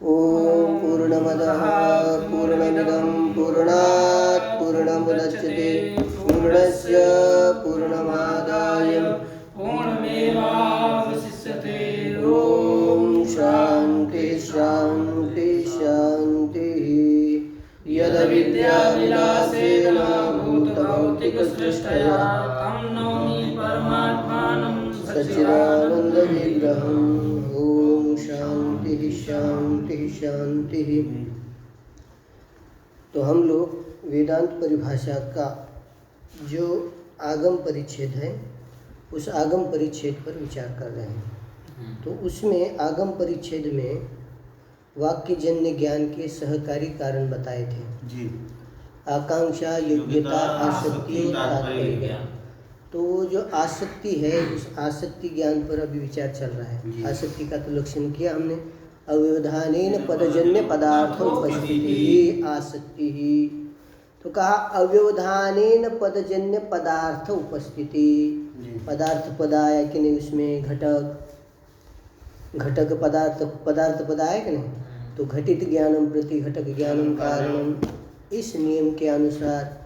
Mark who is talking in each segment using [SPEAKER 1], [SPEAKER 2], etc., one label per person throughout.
[SPEAKER 1] ओम पूर्णमदः पूर्णमिदं पूर्णात् पूर्णमुदच्यते पूर्णस्य पूर्णमादाय
[SPEAKER 2] पूर्णमेवावशिष्यते।
[SPEAKER 1] ओम शांति शांति शांति।
[SPEAKER 2] यदविद्याविलासेन भूतभौतिकसृष्टया तं नौमि परमात्मानं
[SPEAKER 1] सच्चिदानन्दविग्रहम्। ओम शांति शांति शांति। तो हम लोग वेदांत परिभाषा का जो आगम परिच्छेद है उस आगम परिच्छेद पर विचार कर रहे हैं। तो उसमें आगम परिच्छेद में वाक्यजन्य ज्ञान के सहकारी कारण बताए थे
[SPEAKER 3] जी।
[SPEAKER 1] आकांक्षा, योग्यता, आसक्ति और तात्पर्य ज्ञान। तो वो जो आसक्ति है उस आसक्ति ज्ञान पर अभी विचार चल रहा है। आसक्ति का तो लक्षण किया हमने, अव्यवधानेन पदजन्य पदार्थ उपस्थिति आसक्ति ही। तो कहा अव्यवधानेन पदजन्य पदार्थ उपस्थिति। पदार्थ पद आया कि नहीं, उसमें घटक पदार्थ पद आया कि नहीं। तो घटित ज्ञानम प्रति घटक ज्ञानम कारणम, इस नियम के अनुसार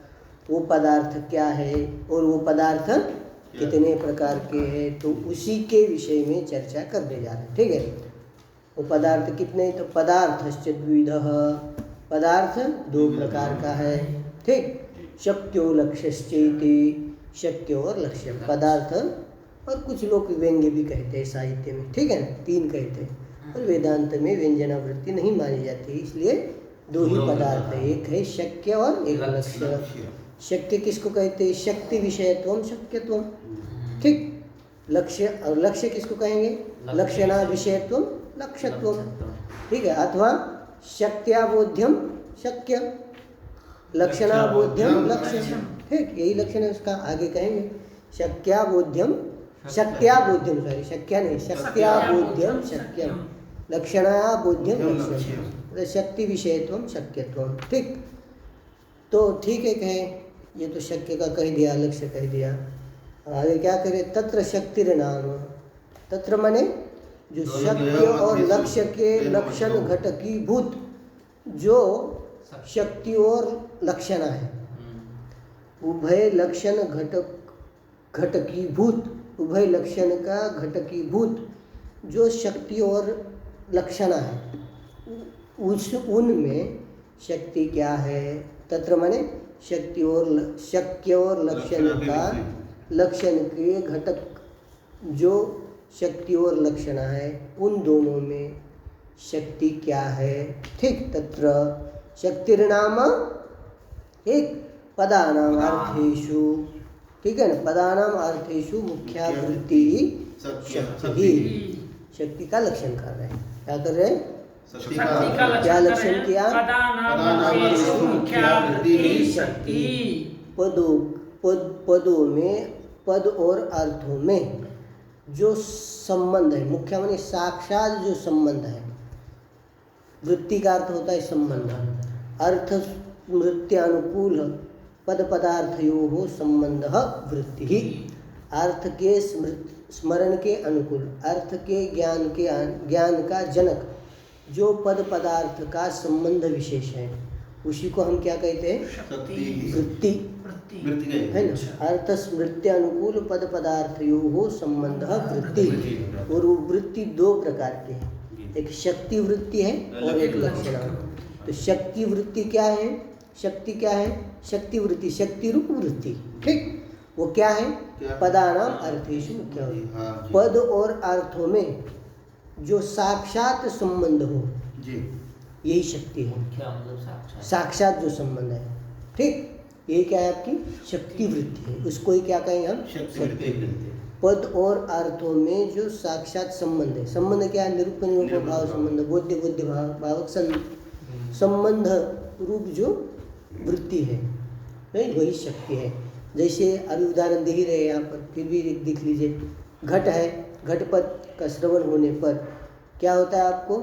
[SPEAKER 1] वो पदार्थ क्या है और वो पदार्थ कितने प्रकार के हैं, तो उसी के विषय में चर्चा करने जा रहे हैं। ठीक है, वो पदार्थ कितने, तो पदार्थश्च द्विविधः, पदार्थ दो प्रकार का है। ठीक, शक्यो लक्ष्यश्चेति, शक्य और लक्ष्य पदार्थ, और कुछ लोग व्यंग्य भी कहते हैं साहित्य में। ठीक है, तीन कहते हैं, और वेदांत में व्यंजनावृत्ति नहीं मानी जाती, इसलिए दो ही पदार्थ है, एक है शक्य और एक लक्ष्य। शक्य किसको कहते हैं, शक्ति विषयत्वम शक्यत्वम। ठीक, लक्ष्य और लक्ष्य किसको कहेंगे, लक्षणा विषयत्वम लक्ष्यत्वम। ठीक है, अथवा शक्त्याबोध्यम शक्य, लक्षणाबोध्यम लक्ष्य। ठीक, यही लक्षण है उसका, आगे कहेंगे शक्त्याबोध्यम शक्त्याबोध्यम, सॉरी शक्या नहीं, शक्त्याबोध्यम शक्यम, लक्षणाबोध्यम लक्ष्यम, शक्ति विषयत्वम शक्यत्वम। ठीक, तो ठीक है, कहें ये तो शक्य का कह दिया, लक्ष्य कह दिया। आगे क्या करें, तत्र शक्तिर नाम, तत्र माने जो शक्य और लक्ष्य के लक्षण घटकीभूत जो शक्ति और लक्षण है, उभय लक्षण घटकीभूत, उभय लक्षण का घटकीभूत जो शक्ति और लक्षण है, उस उनमें शक्ति क्या है, तत्र माने शक्ति और शक्य और लक्षण का लक्षण के घटक जो शक्ति और लक्षण है, उन दोनों में शक्ति क्या है। ठीक, तत्र शक्तिर्नाम एक पदानाम अर्थेषु, ठीक है ना, पदानाम अर्थेषु मुख्या वृत्ति शक्ति। शक्ति का लक्षण कर रहे हैं, क्या कर रहे हैं, क्या लक्षण किया,
[SPEAKER 2] शक्ति।
[SPEAKER 1] पदों में, पद और अर्थों में जो संबंध है, मुख्य माने साक्षात जो संबंध है, वृत्ति का अर्थ होता है संबंध, अर्थ स्मृत्यानुकूल पद पदार्थयोः संबंधः वृत्ति। अर्थ के स्मरण के अनुकूल, अर्थ के ज्ञान का जनक जो पद पदार्थ का संबंध विशेष है, उसी को हम क्या कहते हैं, वृत्ति है ना। अर्थ स्मृति अनुकूल पद पदार्थयोः संबंध वृत्ति, और वो वृत्ति दो प्रकार के हैं, एक शक्ति वृत्ति है और एक लक्षण। तो शक्ति वृत्ति क्या है, शक्ति क्या है, शक्ति वृत्ति शक्ति रूप वृत्ति। ठीक, वो क्या है, पदानाम अर्थेषु मुख्या, पद और अर्थों में जो साक्षात संबंध हो जी, यही शक्ति है।
[SPEAKER 2] क्या मतलब
[SPEAKER 1] साक्षात जो संबंध है। ठीक, ये क्या है, आपकी शक्ति वृत्ति है, उसको ही क्या कहेंगे हम, शक्ति वृत्ति। पद और अर्थों में जो साक्षात संबंध है, संबंध क्या है, निरूपण निरूपक भाव संबंध, बोध्य बोध्य भावक संबंध रूप जो वृत्ति है, वही शक्ति है। जैसे अभी उदाहरण दे ही रहे यहाँ पर, फिर भी देख लीजिए, घट है, घटपद का श्रवण होने पर क्या होता है आपको,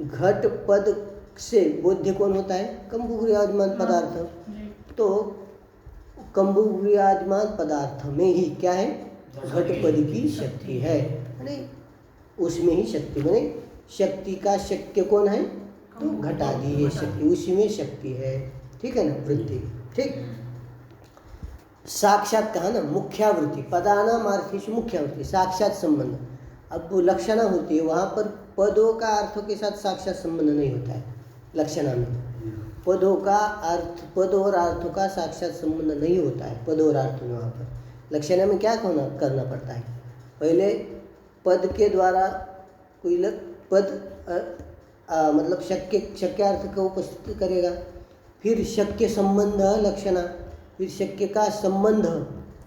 [SPEAKER 1] घट पद से बोध्य कौन होता है, कंबुग्रियाजमान पदार्थ। तो कंबुग्रियाजमान पदार्थ में ही क्या है, घट पद की शक्ति है, उसमें ही शक्ति बने। शक्ति का शक्य कौन है? तो घटादि ये शक्ति, उसी में शक्ति है, ठीक है ना, वृत्ति। ठीक, साक्षात कहा ना, मुख्यावृत्ति, पदानाम अर्थेषु मुख्यावृत्ति, साक्षात संबंध। अब वो लक्षणा होती है, वहाँ पर पदों का अर्थों के साथ साक्षात संबंध नहीं होता है। लक्षणा में पदों का अर्थ, पद और अर्थों का साक्षात संबंध नहीं होता है, पद और अर्थों में। वहाँ पर लक्षणा में क्या करना पड़ता है? पहले पद के द्वारा कोई मतलब शक्यार्थ को उपस्थित करेगा, फिर शक्य संबंध लक्षणा, फिर शक्य का संबंध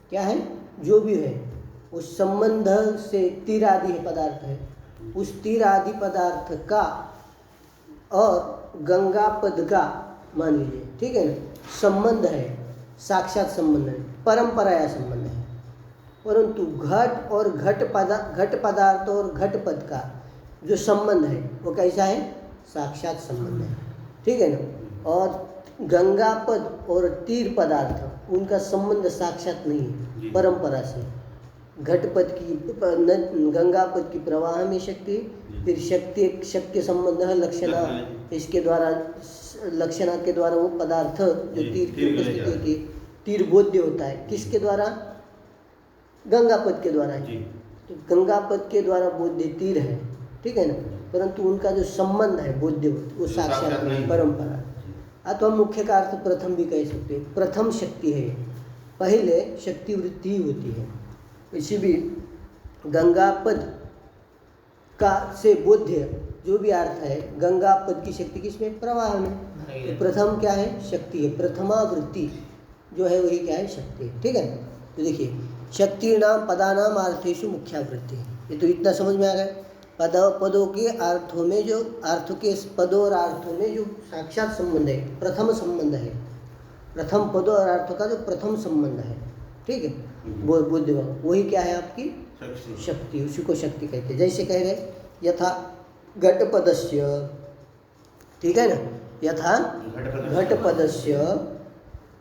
[SPEAKER 1] क्या है, जो भी है उस संबंध से तीर आदि है पदार्थ है, उस तीर आदि पदार्थ का और गंगा पद का मान लीजिए, ठीक है ना, संबंध है, साक्षात संबंध है, परंपराया संबंध है। परंतु घट और घट पदार्थ और घट पद का जो संबंध है वो कैसा है? साक्षात संबंध है, ठीक है ना। और गंगा पद और तीर पदार्थ उनका संबंध साक्षात नहीं है, परंपरा से। घट पद की गंगा पद की प्रवाह में शक्ति, फिर शक्ति संबंध है लक्षणा, इसके द्वारा लक्षणा के द्वारा वो पदार्थ जो तीर की उपस्थिति होती है, तीर बोध्य होता है किसके द्वारा? गंगा पद के द्वारा। तो गंगा पद के द्वारा बोध्य तीर है, ठीक है ना, परंतु उनका जो संबंध है बोध्य वो साक्षात नहीं, परंपरा। अथवा मुख्य का अर्थ प्रथम भी कह सकते हैं, प्रथम शक्ति है, पहले शक्ति वृत्ति ही होती है। इसी भी गंगा पद का से बोध्य जो भी अर्थ है, गंगा पद की शक्ति किसमें? प्रवाह में। तो प्रथम क्या है? शक्ति है, प्रथमा वृत्ति जो है वही क्या है? शक्ति है, ठीक है। तो देखिए, शक्ति नाम पदानाम अर्थेषु मुख्यावृत्ति, ये तो इतना समझ में आ गया। पदों के अर्थों में जो अर्थों के पदों और अर्थों में जो साक्षात संबंध है, प्रथम संबंध है, प्रथम पदों और अर्थों का जो प्रथम संबंध है, ठीक है, वो बुद्धि वही क्या है? आपकी शक्ति, उसी को शक्ति कहते हैं। जैसे कह रहे यथा घटपदस्य, ठीक है ना, यथा घटपदस्य,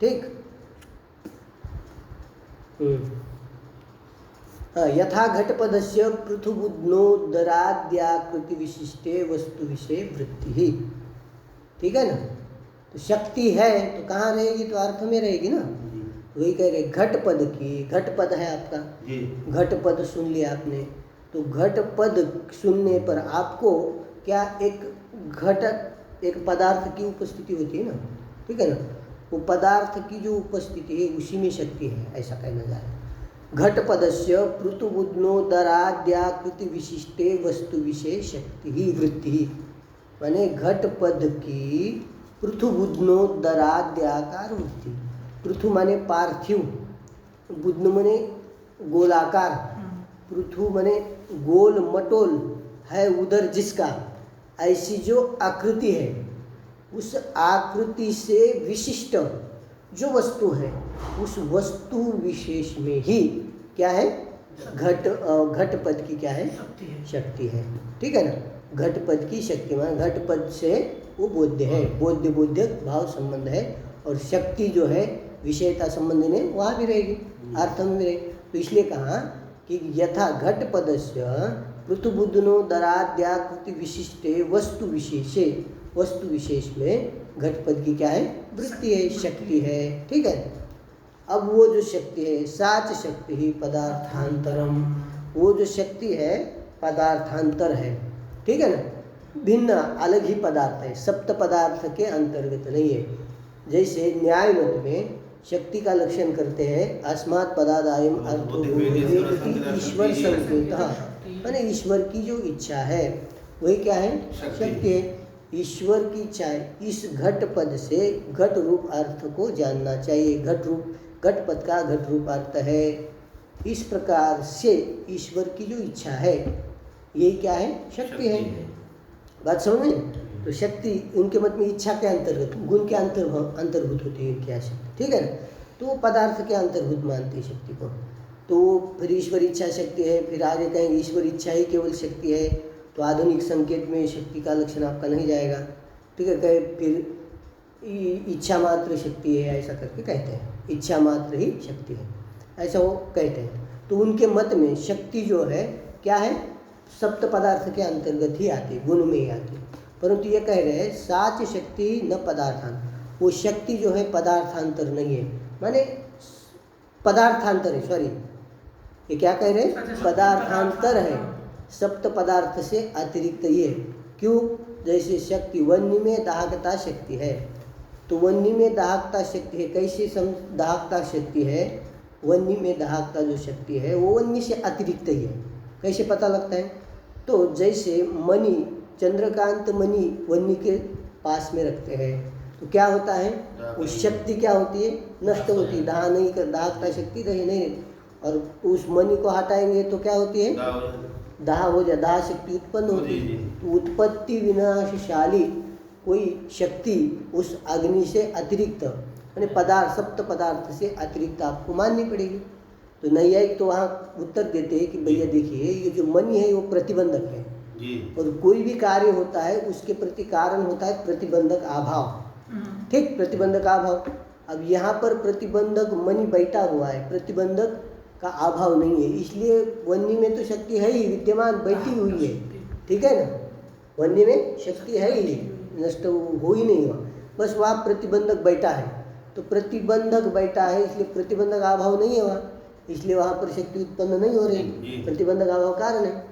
[SPEAKER 1] ठीक, यथा घटपदस्य पृथुबुध्नोदराद्याकृति विशिष्टे वस्तु विषय वृत्ति ही, ठीक है ना। तो शक्ति है तो कहाँ रहेगी? तो अर्थ में रहेगी ना। वही कह रहे घटपद की, घटपद है आपका, घटपद सुन लिया आपने, तो घटपद सुनने पर आपको क्या एक पदार्थ की उपस्थिति होती है ना, ठीक है ना, वो पदार्थ की जो उपस्थिति है उसी में शक्ति है, ऐसा कहना जा रहा है। घटपदस्य पृथुबुध्नोदराद्याकृति विशिष्टे वस्तु विषय शक्ति ही वृत्ति ही, माने घटपद की पृथुबुध्नोदराद्याकार वृत्ति। पृथु माने पार्थिव, बुध्न माने गोलाकार, पृथु माने गोल मटोल है उधर जिसका, ऐसी जो आकृति है उस आकृति से विशिष्ट जो वस्तु है उस वस्तु विशेष में ही क्या है? घटपद की क्या है? शक्ति है, ठीक है ना। घटपद की शक्ति मान घटपद से वो बोध्य है, बोध्य भाव संबंध है, और शक्ति जो है विषयता संबंध में वहाँ भी रहेगी, अर्थ में भी रहेगी। तो इसलिए कहा कि यथा घटपदस्य पृथुबुध्नोदराद्याकृति विशिष्टे वस्तु विशेषे, वस्तु विशेष में घटपद की क्या है? वृत्ति है, शक्ति है, ठीक है। अब वो जो शक्ति है, साच शक्ति ही पदार्थांतरम, वो जो शक्ति है पदार्थांतर है, ठीक है ना, भिन्न अलग ही पदार्थ है, सप्त पदार्थ के अंतर्गत नहीं है। जैसे न्याय मत में शक्ति का लक्षण करते हैं, अस्मात् पदादायम अर्थो ईश्वर संकेतः, माने ईश्वर की जो इच्छा है वही क्या है? शक्ति है। ईश्वर की इच्छा है, इस घट पद से घट रूप अर्थ को जानना चाहिए, घट पद का घट रूप अर्थ है। इस प्रकार से ईश्वर की जो इच्छा है ये क्या है? शक्ति है। बात समझ में? तो शक्ति उनके मत में इच्छा के अंतर्गत, गुण के अंतर्भूत होती है क्या शक्ति, ठीक है ना। तो वो पदार्थ के अंतर्भूत मानते हैं शक्ति को। तो फिर ईश्वर इच्छा शक्ति है, फिर आगे कहेंगे ईश्वर इच्छा ही केवल शक्ति है, तो आधुनिक संकेत में शक्ति का लक्षण आपका नहीं जाएगा, ठीक है। कहे फिर इच्छा मात्र शक्ति है, ऐसा करके कहते हैं, इच्छा मात्र ही शक्ति है, ऐसा वो कहते हैं। तो उनके मत में शक्ति जो है क्या है? सप्त पदार्थ के अंतर्गत ही आती है, गुण में ही आती है। परंतु ये कह रहे हैं साच शक्ति न पदार्थान, वो शक्ति जो है पदार्थांतर नहीं है, माने पदार्थांतर है, सॉरी ये क्या कह रहे हैं, पदार्थांतर है, सप्त पदार्थ से अतिरिक्त ही है। क्यों? जैसे शक्ति वन्य में दाहकता शक्ति है, तो वन्य में दाहकता शक्ति है, कैसे दाहकता शक्ति है, वन्य में दाहकता जो शक्ति है वो वन्य से अतिरिक्त ही है। कैसे पता लगता है? तो जैसे मणि, चंद्रकांत मणि वन्य के पास में रखते हैं तो क्या होता है, उस शक्ति क्या होती है, नष्ट होती है, दाहकता शक्ति रही नहीं, और उस मणि को हटाएंगे तो क्या होती है, दाह हो जाए, दाह शक्ति उत्पन्न होती है। तो उत्पत्ति विनाशशाली कोई शक्ति उस अग्नि से अतिरिक्त, यानी पदार्थ, सप्त पदार्थ से अतिरिक्त आपको माननी पड़ेगी। तो नैयायिक तो वहाँ उत्तर देते हैं कि भैया देखिए ये जो मणि है वो प्रतिबंधक है और कोई भी कार्य होता है उसके प्रति कारण होता है प्रतिबंधक अभाव, ठीक, प्रतिबंधक अभाव। अब यहाँ पर प्रतिबंधक मणि बैठा हुआ है, प्रतिबंधक का अभाव नहीं है, इसलिए वन्य में तो शक्ति है ही, विद्यमान बैठी हुई है, ठीक है ना, वन्य में शक्ति है ही, नष्ट हो ही नहीं हुआ, बस वहाँ प्रतिबंधक बैठा है। तो प्रतिबंधक बैठा है इसलिए प्रतिबंधक अभाव नहीं है वहाँ, इसलिए वहाँ पर शक्ति उत्पन्न नहीं हो रही, प्रतिबंधक अभाव कारण है।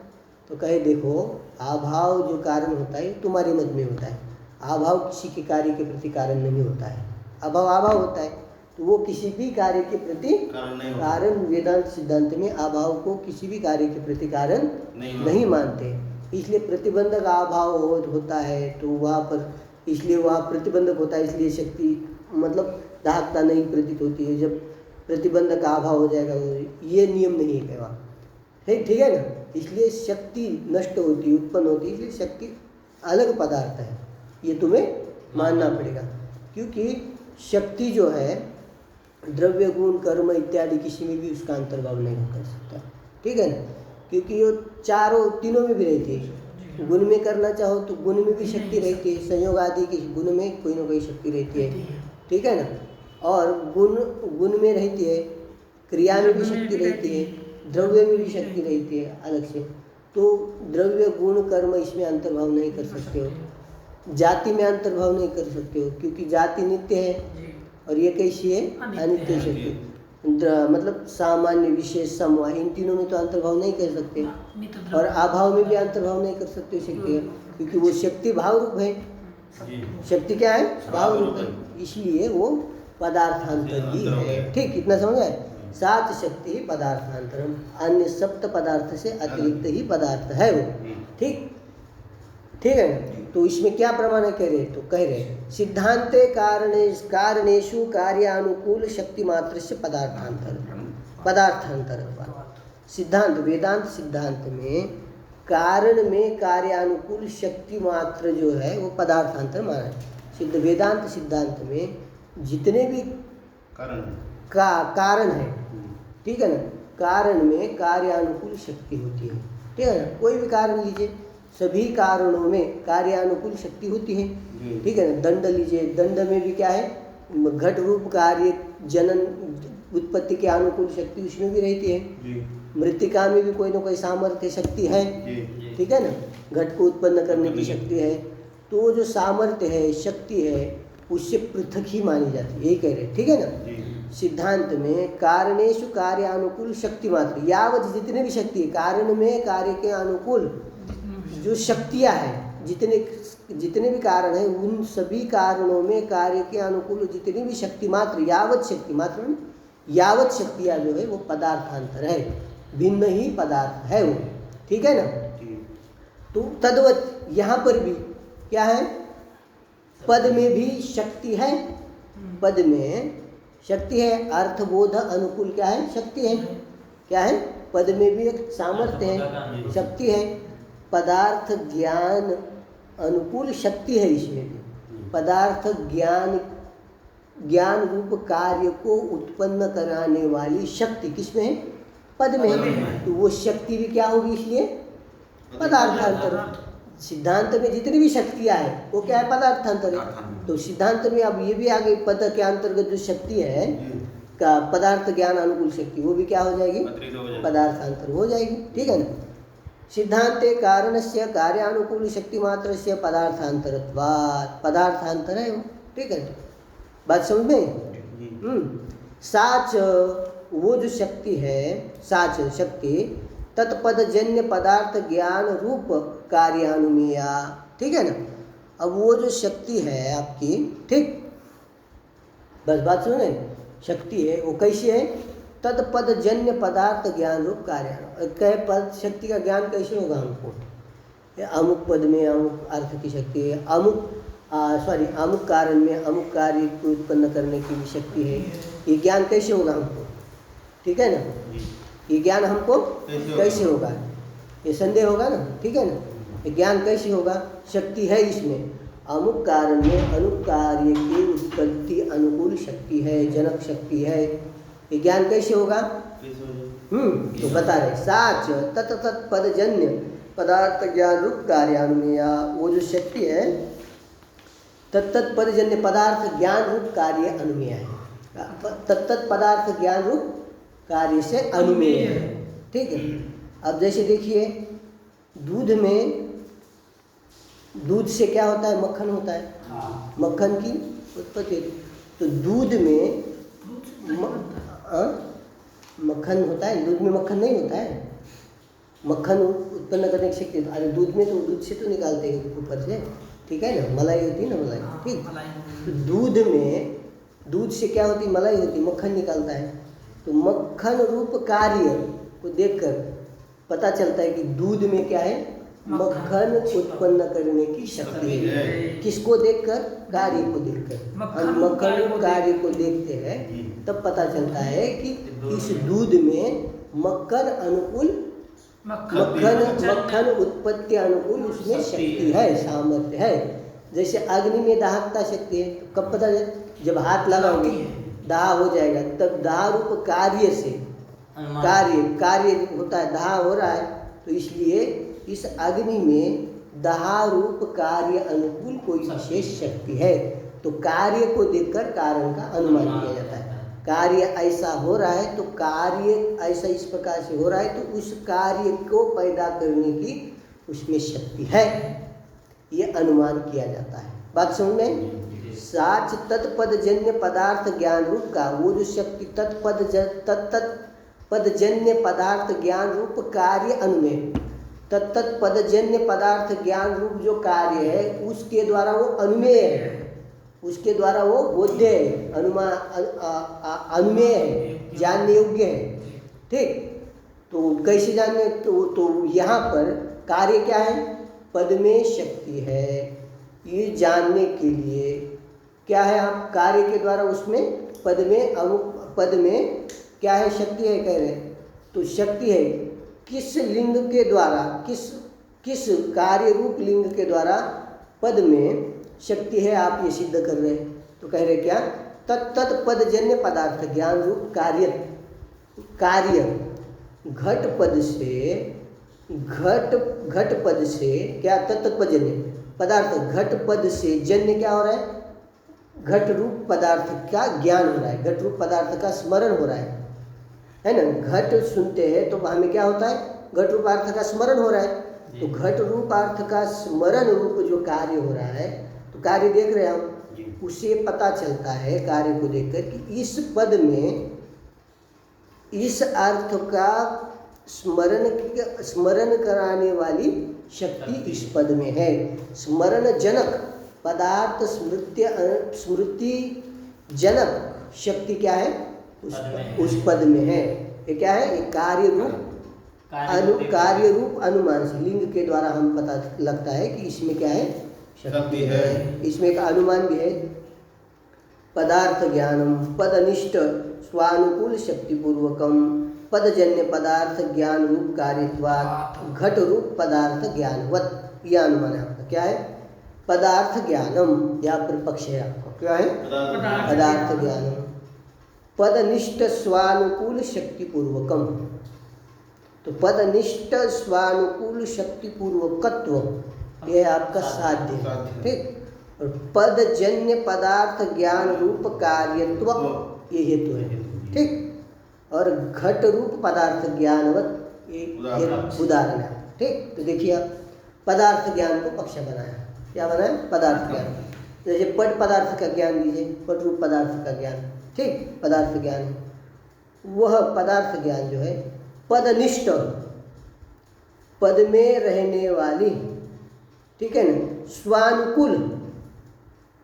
[SPEAKER 1] तो कहे देखो अभाव जो कारण होता है तुम्हारे मत में होता है, अभाव किसी के कार्य के प्रति कारण नहीं होता है, अभाव अभाव होता है, तो वो किसी भी कार्य के प्रति कारण वेदांत सिद्धांत में अभाव को किसी भी कार्य के प्रति कारण नहीं मानते, इसलिए प्रतिबंधक अभाव होता है तो वहाँ पर, इसलिए वहाँ प्रतिबंधक होता है, इसलिए शक्ति मतलब दाहकता नहीं प्रतीत होती है। जब प्रतिबंधक का अभाव हो जाएगा ये नियम नहीं है वहाँ, है, ठीक है ना, इसलिए शक्ति नष्ट होती है, उत्पन्न होती है, इसलिए शक्ति अलग पदार्थ है, ये तुम्हें मानना पड़ेगा। क्योंकि शक्ति जो है द्रव्य गुण कर्म इत्यादि किसी में भी उसका अंतर्भाव नहीं कर सकता, ठीक है ना, क्योंकि ये चारों तीनों में भी रहती है। गुण में करना चाहो तो गुण में भी शक्ति रहती है, संयोग आदि के गुण में कोई ना कोई शक्ति रहती है, ठीक है ना, और गुण में रहती है, क्रिया में भी शक्ति रहती है, द्रव्य में भी शक्ति रहती है अलग से। तो द्रव्य गुण कर्म इसमें अंतर्भाव नहीं कर सकते हो, जाति में अंतर्भाव नहीं कर सकते हो, क्योंकि जाति नित्य है और ये कैसी है, अनित्य शक्ति, मतलब सामान्य विशेष समूह, इन तीनों में तो अंतर्भाव नहीं कर सकते, और अभाव में भी अंतर्भाव नहीं कर सकते शक्ति, क्योंकि वो शक्ति भाव रूप है, शक्ति क्या है, भाव रूप है, इसलिए वो पदार्थांतर ही है, ठीक, कितना समझ आए, सात शक्ति पदार्थांतरम, अन्य सप्त पदार्थ से अतिरिक्त ही पदार्थ है वो, ठीक, ठीक है। तो इसमें क्या प्रमाण कह रहे, तो कह रहे सिद्धांते कारणेषु कार्यानुकूल शक्ति मात्र से पदार्थांतर सिद्धांत, वेदांत सिद्धांत में कारण में कार्यानुकूल शक्ति मात्र जो है वो पदार्थांतर माना है। सिद्ध वेदांत सिद्धांत में जितने भी कारण है, ठीक है ना, कारण में कार्यानुकूल शक्ति होती है, ठीक है ना, कोई भी कारण लीजिए, सभी कारणों में कार्यानुकूल शक्ति होती है, ठीक है ना। दंड लीजिए, दंड में भी क्या है, घट रूप कार्य जनन उत्पत्ति के अनुकूल शक्ति उसमें भी रहती है। मृत्तिका में भी कोई ना कोई सामर्थ्य शक्ति है, ठीक है ना, घट को उत्पन्न करने की शक्ति है। तो वो जो सामर्थ्य है, शक्ति है, उससे पृथक ही मानी जाती है, यही कह रहे, ठीक है ना। सिद्धांत में कारणेषु कार्यानुकूल शक्ति मात्र, यावत जितने भी शक्ति है कारण में कार्य के अनुकूल जो शक्तियाँ हैं, जितने भी कारण हैं, उन सभी कारणों में कार्य के अनुकूल जितनी भी शक्ति मात्र, यावत शक्ति मात्र, यावत शक्तियाँ जो है वो पदार्थांतर है, भिन्न ही पदार्थ है वो, ठीक है ना। तो तद्वत यहाँ पर भी क्या है, पद में भी शक्ति है, पद में शक्ति है, अर्थबोध अनुकूल क्या है, शक्ति है, क्या है, पद में भी एक सामर्थ्य है, शक्ति है, पदार्थ ज्ञान अनुकूल शक्ति है, इसमें भी पदार्थ ज्ञान रूप कार्य को उत्पन्न कराने वाली शक्ति किसमें है, पद में है। तो वो शक्ति भी क्या होगी, इसलिए पदार्थांतर। सिद्धांत में जितनी भी शक्तियाँ हैं वो क्या है, पदार्थांतर है। तो सिद्धांत में अब ये भी आ गई, पद के अंतर्गत जो शक्ति है का पदार्थ ज्ञान अनुकूल शक्ति, वो भी क्या हो जाएगी, पदार्थांतर हो जाएगी, ठीक है ना। सिद्धांते कारणस्य कार्यानुकूल शक्ति मात्रस्य पदार्थांतरत्वात्, पदार्थांतर है वो, ठीक है, बात समझ में। साच वो जो शक्ति है, साच शक्ति तत्पदजन्य पदार्थ ज्ञान रूप कार्यानुमेया, ठीक है ना। अब वो जो शक्ति है आपकी, ठीक, बस बात सुने, शक्ति है वो कैसी है, तत्पदजन्य पदार्थ ज्ञान रूप कार्यानु, कह पद शक्ति का ज्ञान कैसे होगा हमको, अमुक पद में अमुक अर्थ की शक्ति है, अमुक कारण में अमुक कार्य को उत्पन्न करने की भी शक्ति है, ये ज्ञान कैसे होगा हमको, ठीक है ना, ये ज्ञान हमको कैसे होगा, ये संदेह होगा ना, ठीक है ना, ये ज्ञान कैसे होगा, शक्ति है इसमें, अमुक कारण में अमुक कार्य की उत्पत्ति अनुकूल शक्ति है, जनक शक्ति है, ये ज्ञान कैसे होगा, तो बता रहे, साच तत्पदजन्य पदार्थ ज्ञान रूप कार्यानुमेया, वो जो शक्ति है तत्पदजन्य पदार्थ ज्ञान रूप कार्य अनुमेय है, तत्त पदार्थ ज्ञान रूप कार्य से अनुमेय है, ठीक है। अब जैसे देखिए दूध में, दूध से क्या होता है, मक्खन होता है, मक्खन की उत्पत्ति, तो दूध में मक्खन होता है, दूध में मक्खन नहीं होता है, मक्खन उत्पन्न करने की शक्ति, अरे दूध में तो दूध से तो निकालते हैं ऊपर से, ठीक है ना, मलाई होती है ना, मलाई, ठीक, तो दूध में, दूध से क्या होती है, मलाई होती है, मक्खन निकालता है, तो मक्खन रूप कार्य को देखकर पता चलता है कि दूध में क्या है, मक्खन उत्पन्न करने की शक्ति है, किसको देखकर, कार्य को देखकर, हम मक्खन रूप कार्य को देखते हैं तब पता चलता है कि इस दूध में मक्खन अनुकूल, मक्खन उत्पत्ति अनुकूल उसमें शक्ति है, सामर्थ्य है। जैसे अग्नि में दाहकता शक्ति है, तो कब पता चले, जब हाथ लगाओगे दाह हो जाएगा, तब दाह रूप कार्य से, कार्य होता है, दाह हो रहा है, तो इसलिए इस अग्नि में दाह रूप कार्य अनुकूल कोई विशेष शक्ति है, तो कार्य को देखकर कारण का अनुमान किया जाता है, कार्य ऐसा हो रहा है तो कार्य ऐसा इस प्रकार से हो रहा है, तो उस कार्य को पैदा करने की उसमें शक्ति है, ये अनुमान किया जाता है, बात समझ में। साच तत्पदजन्य पदार्थ ज्ञान रूप का वो जो शक्ति तत्पदजन्य पदार्थ ज्ञान रूप कार्य अनुमेय, तत्पदजन्य पदार्थ ज्ञान रूप जो कार्य है उसके द्वारा वो अनुमेय है, उसके द्वारा वो बोध्य है, अनुमान अनुमेय है, जानने योग्य है, ठीक। तो कैसे जानने, तो यहाँ पर कार्य क्या है, पद में शक्ति है, ये जानने के लिए क्या है, आप कार्य के द्वारा उसमें पद में, अमुक पद में क्या है, शक्ति है कह रहे, तो शक्ति है किस लिंग के द्वारा, किस कार्य रूप लिंग के द्वारा पद में शक्ति है, आप ये सिद्ध कर रहे हैं, तो कह रहे क्या, तत्त पदजन्य पदार्थ ज्ञान रूप कार्य घट पद से क्या, तत्पदजन्य पदार्थ घट पद से जन्य क्या हो रहा है, घट रूप पदार्थ का ज्ञान हो रहा है, घट रूप पदार्थ का स्मरण हो रहा है ना, घट सुनते हैं तो हमें क्या होता है, घट रूप अर्थ का स्मरण हो रहा है, तो घट रूप अर्थ का स्मरण रूप जो कार्य हो रहा है, तो कार्य देख रहे हैं हम, उसे पता चलता है कार्य को देखकर कि इस पद में इस अर्थ का स्मरण कराने वाली शक्ति इस पद में है, स्मरण जनक पदार्थ स्मृति जनक शक्ति क्या है, उस पद में है, ये क्या है, ये कार्य रूप अनुमान से लिंग के द्वारा हम पता लगता है कि इसमें क्या है, शक्ति है, इसमें एक अनुमान भी है। पदार्थ ज्ञानम पदनिष्ठ स्वानुकूल शक्ति पूर्वकम पदजन्य पदार्थ ज्ञान रूप कार्यत्वात् घट रूप पदार्थ ज्ञानवत, यह अनुमान है आपका, क्या है, पदार्थ ज्ञानम, या पक्ष है आपका, क्या है, पदार्थ ज्ञानम पदनिष्ठ स्वानुकूल शक्ति पूर्वकम, तो पदनिष्ठ स्वानुकूल शक्ति पूर्वकत्व यह आपका साध्य, ठीक, और पदजन्य पदार्थ ज्ञान रूप कार्यत्व ये हेतु है, ठीक, और घट रूप पदार्थ ज्ञानवत एक उदाहरण है, ठीक, तो देखिए आप पदार्थ ज्ञान को पक्ष बनाया। क्या बनाया? पदार्थ ज्ञान। जैसे पट पदार्थ का ज्ञान लीजिए, पट रूप पदार्थ का ज्ञान, ठीक, पदार्थ ज्ञान है। वह पदार्थ ज्ञान जो है पदनिष्ठ, पद में रहने वाली, ठीक है ना, स्वानुकूल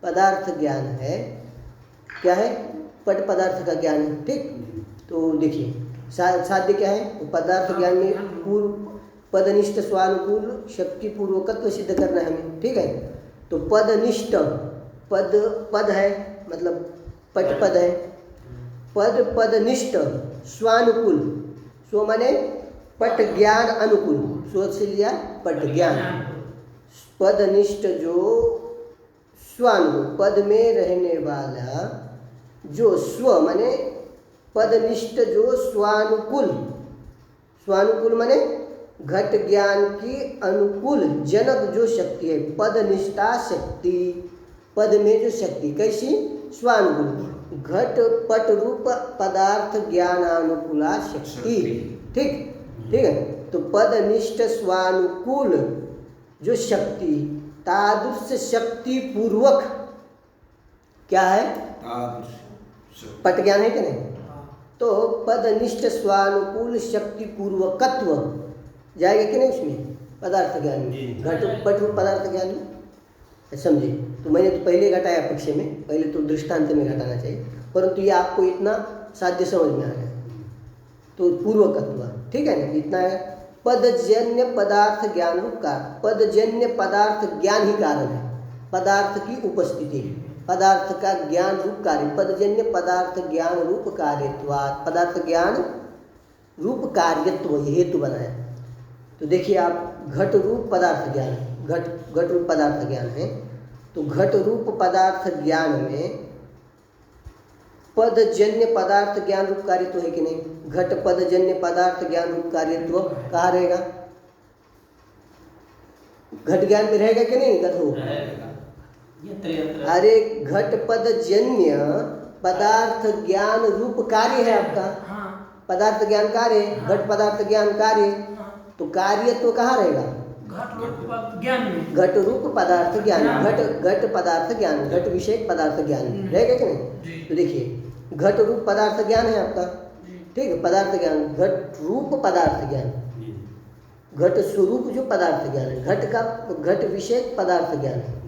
[SPEAKER 1] पदार्थ ज्ञान है। क्या है? पट पदार्थ का ज्ञान है, ठीक। तो देखिए साध्य क्या है? तो पदार्थ ज्ञान में पूर्व पदनिष्ठ स्वानुकूल शक्ति पूर्वकत्व सिद्ध करना है हमें, ठीक है। तो पदनिष्ठ, पद है मतलब पट पद है, पदनिष्ठ स्वानुकूल, स्व माने पट ज्ञान अनुकूल, स्व से लिया पट ज्ञान, पदनिष्ठ जो स्वानुकूल, पद में रहने वाला जो स्व माने पदनिष्ठ जो स्वानुकूल, स्वानुकूल माने घट ज्ञान की अनुकूल जनक जो शक्ति है, पदनिष्ठा शक्ति, पद में जो शक्ति कैसी? स्वानुकूल, घट पट रूप पदार्थ ज्ञानानुकूला शक्ति, ठीक, ठीक है। तो पदनिष्ठ स्वानुकूल जो शक्ति, तादृश शक्ति पूर्वक क्या है? पट ज्ञान है कि नहीं? तो पदनिष्ठ स्वानुकूल शक्ति पूर्वकत्व जाएगा कि नहीं उसमें? पदार्थ ज्ञान में, घट पट रूप पदार्थ ज्ञान में, समझे? तो मैंने तो पहले घटाया पक्ष में, पहले तो दृष्टांत में घटाना चाहिए, परंतु ये आपको इतना साध्य समझ में आ गया, तो पूर्वकत्व, ठीक है ना, इतना है। पदजन्य पदार्थ ज्ञान रूप का, पदजन्य पदार्थ ज्ञान ही कारण है, पदार्थ की उपस्थिति, पदार्थ का ज्ञान रूप कार्य, पदजन्य पदार्थ ज्ञान रूप कार्यत्वात्, पदार्थ ज्ञान रूप कार्यत्व ये हेतु बनाया। तो देखिए आप घट रूप पदार्थ ज्ञान है, घट रूप पदार्थ ज्ञान है, तो घट रूप पदार्थ ज्ञान में पदजन्य पदार्थ ज्ञान रूप कार्यत्व है कि नहीं? घट पदजन्य पदार्थ ज्ञान रूप कार्यत्व कहाँ रहेगा? घट ज्ञान में रहेगा कि नहीं? घट हो, अरे घट पदजन्य पदार्थ ज्ञान रूप कार्य है आपका, पदार्थ ज्ञान कार्य, घट पदार्थ ज्ञान कार्य, तो कार्य तो कहाँ रहेगा? घट रूप पदार्थ ज्ञान, घट पदार्थ ज्ञान, घट विषय पदार्थ ज्ञान रहेगा कि नहीं? तो देखिए घट रूप पदार्थ ज्ञान है आपका, ठीक है, पदार्थ ज्ञान, घट रूप पदार्थ ज्ञान, घट स्वरूप जो पदार्थ ज्ञान है, घट का घट विषय पदार्थ ज्ञान है,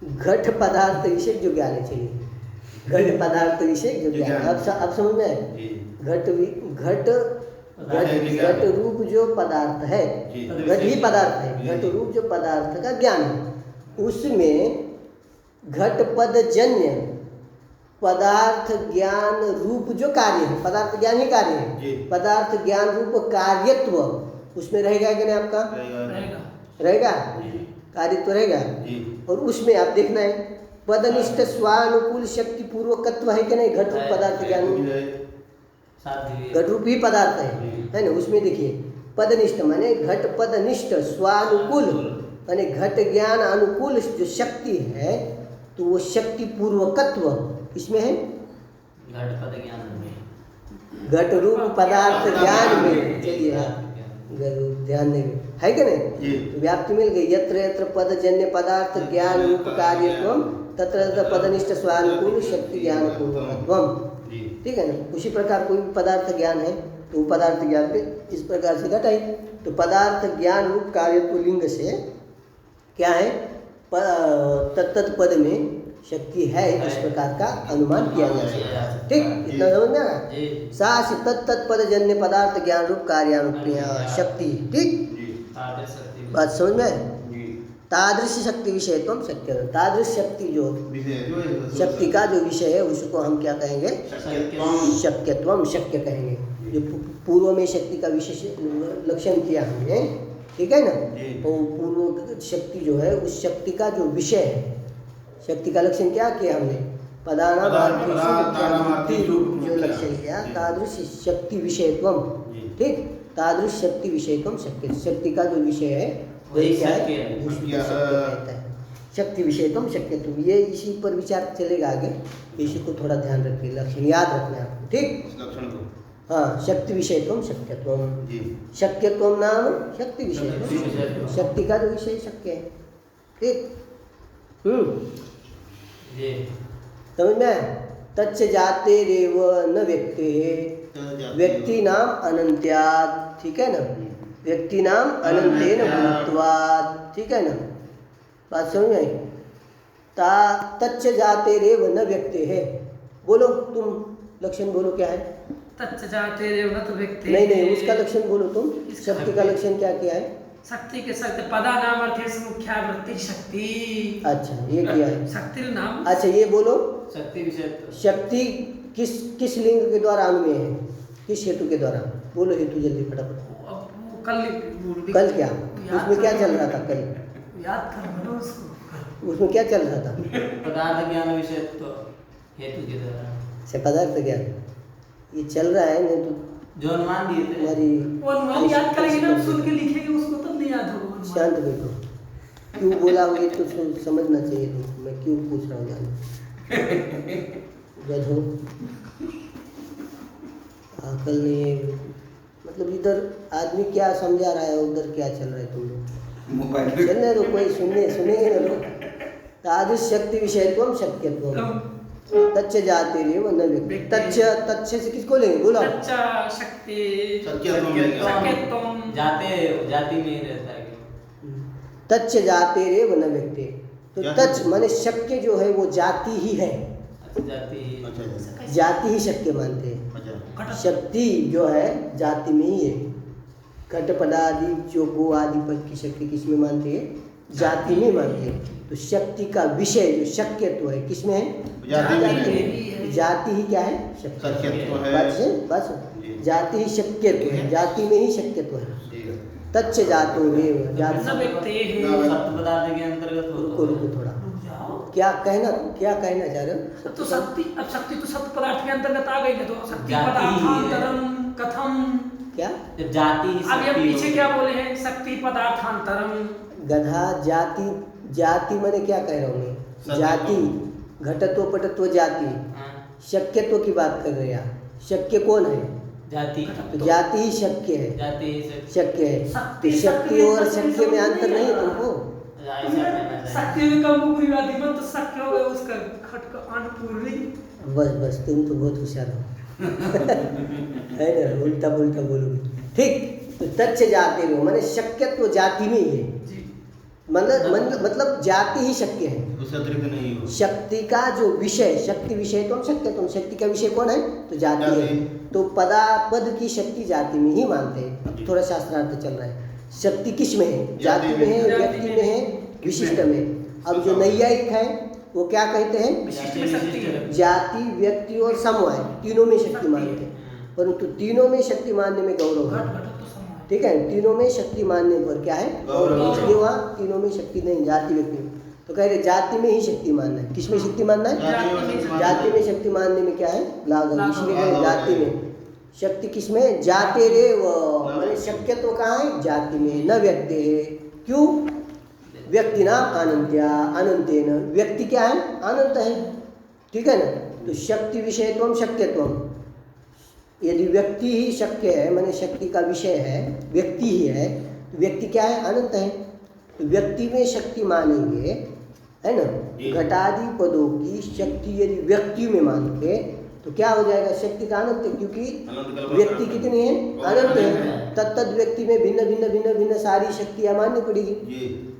[SPEAKER 1] घट पदार्थ विषय जो ज्ञान है, चलिए घट पदार्थ विषय जो ज्ञान, अब समझ में आए? घट रूप जो पदार्थ है, घट ही पदार्थ है, घट रूप जो पदार्थ का ज्ञान है, उसमें घट पदजन्य पदार्थ ज्ञान रूप जो कार्य है, पदार्थ ज्ञान ही कार्य है, पदार्थ ज्ञान रूप कार्यत्व उसमें रहेगा कि नहीं आपका? रहेगा, कार्यत्व रहेगा। और उसमें आप देखना है पदनिष्ठ स्वानुकूल शक्ति पूर्वकत्व है कि नहीं? घट रूप पदार्थ ज्ञान, घट रूप ही पदार्थ है ना। उसमें देखिए पदनिष्ठ माने घट पदनिष्ठ स्वानुकूल माने घट ज्ञान अनुकूल जो शक्ति है, तो वो शक्ति पूर्वकत्व इसमें है,
[SPEAKER 2] घट पद ज्ञान में,
[SPEAKER 1] घट रूप पदार्थ ज्ञान में। चलिए ध्यान देंगे, है कि नहीं? तो व्याप्ति मिल गई, यत्र यत्र पदजन्य पदार्थ ज्ञान रूप कार्यत्वम तत्र तत्र पदनिष्ठ स्वानुकूल शक्ति ज्ञान पूर्वकत्वम, ठीक है ना। उसी प्रकार कोई भी पदार्थ ज्ञान है तो पदार्थ ज्ञान पे इस प्रकार से घटाई, तो पदार्थ ज्ञान रूप कार्यत्व लिंग से क्या है? तत्त पद में शक्ति है, इस प्रकार का अनुमान किया जा सकता है, ठीक, इतना समझ में आया? सा तत्त पदजन्य पदार्थ ज्ञान रूप कार्यानुक्रिया शक्ति, ठीक, बात समझ में आए? तादृश शक्ति विषयत्वम शक्य, तादृश शक्ति जो शक्ति का जो विषय है उसको हम क्या कहेंगे? शक्यत्वम, शक्य कहेंगे। जो पूर्व में शक्ति का विशेष लक्षण किया हमने, ठीक है ना, तो पूर्व शक्ति जो है उस शक्ति का जो विषय है, शक्ति का लक्षण क्या किया हमने? पदाना जो लक्षण किया, तादृश शक्ति विषयत्वम, ठीक, तादृश शक्ति विषयत्वम शक्य, शक्ति का जो विषय है वही क्या है? शक्ति विषयत्वम शक्यत्वम। ये इसी पर विचार चलेगा आगे, इसी को थोड़ा ध्यान रखिए, लक्षण याद रखना है आपको, ठीक। हाँ, शक्ति विषयत्वम शक्यत्वम।
[SPEAKER 3] जी
[SPEAKER 1] शक्यत्वम नाम शक्ति विषयत्वम।
[SPEAKER 2] शक्ति विषयत्वम।
[SPEAKER 1] शक्ति का जो विषय शक्य है। ठीक।
[SPEAKER 2] जी
[SPEAKER 1] समझ में आया? तच्च जातेरेव न व्यक्ति व्यक्ति नाम अनंत्यात्। ठीक है ना? व्यक्ति नाम अनंतेन गुरुत्वात्। ठीक है ना? बात समझ में आई? तच्च जातेरेव न व्यक्ति है। बोलो तुम लक्षण बोलो क्या है?
[SPEAKER 4] तच्च जातेरेव न व्यक्ति।
[SPEAKER 1] नहीं, उसका लक्षण बोलो तुम। शक्ति का लक्षण क्या क्या है?
[SPEAKER 4] शक्ति के शक्ति पदा नाम अर्थे मुख्या वृत्ति शक्ति।
[SPEAKER 1] अच्छा, ये क्या है?
[SPEAKER 4] शक्ति नाम।
[SPEAKER 1] अच्छा, ये बोलो।
[SPEAKER 2] शक्ति विषयत्व।
[SPEAKER 1] शक्ति किस लिंग के द्वारा अनुमेय है? किस हेतु के द्वारा? बोलो हेतु जल्दी फटाफट। कल क्या उसमें क्या चल रहा था? कल
[SPEAKER 4] याद कर उसको।
[SPEAKER 1] उसमें क्या चल रहा था?
[SPEAKER 2] पदार्थ ज्ञान विषयत्व हेतु के द्वारा
[SPEAKER 1] से पदार्थ ज्ञान ये चल रहा है। नहीं तो
[SPEAKER 2] जो अनुमान दिए थे
[SPEAKER 1] हमारी
[SPEAKER 4] वो अनुमान याद करेंगे ना, सुन के लिखेंगे उसको तब नहीं याद होगा।
[SPEAKER 1] शांत बैठो। क्यों बोला वो ये तो समझना चाहिए तुमको। मैं क्यों पूछ रहा हूँ जान गधो। अकल नहीं है। मतलब इधर आदमी क्या समझा रहा है, उधर क्या चल रहा है तुम लोग?
[SPEAKER 3] मोबाइल
[SPEAKER 1] चलने दो, कोई सुनेंगे ना लोग। तादृश शक्ति विषयत्वम शक्यत्वम तच्च जातेरेव न व्यक्ति। तच्च से किसको लेंगे? बोलो।
[SPEAKER 4] तच्च शक्ति
[SPEAKER 3] शक्यत्वम लेंगे।
[SPEAKER 4] शक्यत्वम
[SPEAKER 2] जाति में ही रहता है
[SPEAKER 1] तच्च जातेरेव न व्यक्ति। तो
[SPEAKER 3] जाति।
[SPEAKER 1] तच्च माने शक्य जो है वो जाति ही है।
[SPEAKER 2] अच्छा जाति
[SPEAKER 3] अच्छा
[SPEAKER 1] जाति ही शक्य मानते हैं।
[SPEAKER 3] अच्छा
[SPEAKER 1] शक्ति जो है जाति में ही है। घट पदादि जो गो आदि पद की शक्ति किसमें मानते हैं? जाति में मानते हैं। तो शक्ति का विषय जो शक्यत्व है किसमें है?
[SPEAKER 3] जाति में
[SPEAKER 1] जाति
[SPEAKER 3] है।
[SPEAKER 1] में। जाति ही क्या है?
[SPEAKER 3] शक्यत्व है।
[SPEAKER 1] बस
[SPEAKER 3] जी।
[SPEAKER 1] जाति ही शक्यत्व है। जाति में ही शक्यत्व है।
[SPEAKER 3] जी
[SPEAKER 1] तच्च जातो रेव
[SPEAKER 4] न
[SPEAKER 1] जाति।
[SPEAKER 4] व्यक्ति
[SPEAKER 2] सप्त पदार्थ के अंतर्गत
[SPEAKER 1] रुको रुको थोड़ा।
[SPEAKER 4] रुक जाओ।
[SPEAKER 1] क्या कहना चाह रहे हो?
[SPEAKER 4] तो शक्ति, अब शक्ति तो सप्त पदार्थ के अंतर्गत आ गई ना, तो शक्ति
[SPEAKER 2] जाति
[SPEAKER 4] पदार्थांतरम कथम।
[SPEAKER 1] क्या
[SPEAKER 2] जब जाति
[SPEAKER 4] अब ये पीछे क्या बोले हैं? शक्ति पदार्थांतरम।
[SPEAKER 1] गधा जाति मैंने क्या कह रहा हूँ मैं?
[SPEAKER 3] सत्य
[SPEAKER 1] जाति घटत्व पटत्व जाति शक्यत्व की बात कर रहे हैं आप। शक्य कौन है?
[SPEAKER 2] जाति
[SPEAKER 1] तो जाति ही शक्य है।
[SPEAKER 2] जाति
[SPEAKER 1] शक्य है। तो शक्ति और शक्य में अंतर नहीं है तुमको?
[SPEAKER 4] शक्ति में कम बुरी मत तो शक्य हो गया उसका खट का अन्नपूर्णी।
[SPEAKER 1] बस तुम तो बहुत होशियार हो। है ना? उल्टा पुल्टा बोलोगे। ठीक। तो तच्च जाते रहो माने शक्यत्व जाति में ही है।
[SPEAKER 4] जी।
[SPEAKER 1] मतलब जाति ही शक्य है।
[SPEAKER 3] उससे अतिरिक्त नहीं हो।
[SPEAKER 1] शक्ति का जो विषय शक्ति विषय तो शक्य तुम शक्ति का विषय कौन है? तो जाति है।
[SPEAKER 3] जाति।
[SPEAKER 1] तो पद की शक्ति जाति में ही मानते हैं। अब थोड़ा शास्त्रार्थ चल रहा है। शक्ति किस में है? जाति में है, व्यक्ति में है, विशिष्ट में। अब जो नैयायिक है वो क्या कहते हैं?
[SPEAKER 4] विशिष्ट में शक्ति है।
[SPEAKER 1] जाति व्यक्ति और समवाय तीनों में शक्ति मानते हैं। परंतु तीनों में शक्ति मानने में गौरव है।
[SPEAKER 4] घट घट तो समान।
[SPEAKER 1] ठीक है? तीनों में शक्ति मानने पर क्या है?
[SPEAKER 3] गौरव।
[SPEAKER 1] इसलिए वहाँ तीनों में शक्ति नहीं, जाति व्यक्ति में। तो कह रहे जाति में ही शक्ति मानना है। किस में शक्ति मानना है? जाति में शक्ति मानने में क्या है? लाघव। इसलिए कह रहे जाति में शक्ति किस में? जाते रे वो शक्यत्व कहाँ है? जाति में। न व्यक्ति है। क्यों? व्यक्ति नाम अनंतेन। व्यक्ति क्या है? अनंत है। ठीक है ना? तो शक्ति विषयत्वम शक्यत्वम। यदि व्यक्ति ही शक्य है माने शक्ति का विषय है, व्यक्ति ही है, तो व्यक्ति क्या है? अनंत है। तो व्यक्ति में शक्ति मानेंगे, है ना? घटादि पदों की शक्ति यदि व्यक्ति में मानोगे तो क्या हो जाएगा? शक्ति का अनंत है। क्योंकि व्यक्ति कितनी है? अनंत है। तत्त व्यक्ति में भिन्न भिन्न भिन्न भिन्न सारी शक्तियाँ माननी पड़ेगी।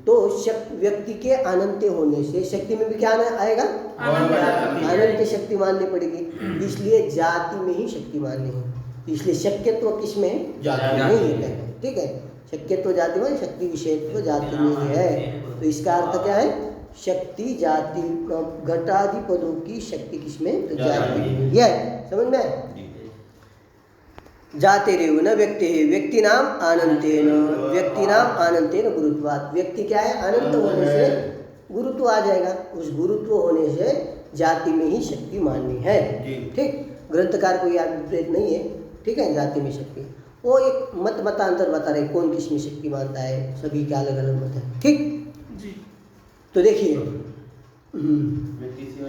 [SPEAKER 1] तो व्यक्ति के अनंत होने से शक्ति में भी क्या आएगा? अनंत शक्ति माननी पड़ेगी। इसलिए जाति में ही शक्ति माननी है। इसलिए शक्यत्व किस में है?
[SPEAKER 3] जाति में।
[SPEAKER 1] नहीं है। ठीक है? शक्यत्व जाति में, शक्ति विषयत्व जाति में ही है। तो इसका अर्थ क्या है? शक्ति जाति घटादि पदों की शक्ति किसमें? तो जाति में। यह समझ में आया? जाते रेव न व्यक्ति है। व्यक्ति नाम अनंतेन गुरुत्वात्। व्यक्ति क्या है? अनंत होने से गुरुत्व आ जाएगा। उस गुरुत्व होने से जाति में ही शक्ति माननी है। ठीक? ग्रंथकार को याद विपरीत नहीं है। ठीक है? जाति में शक्ति वो एक मतांतर बता रहे कौन किस में शक्ति मानता है। सभी के अलग अलग मत है। ठीक?
[SPEAKER 4] जी।
[SPEAKER 1] तो देखिए
[SPEAKER 3] व्यक्ति से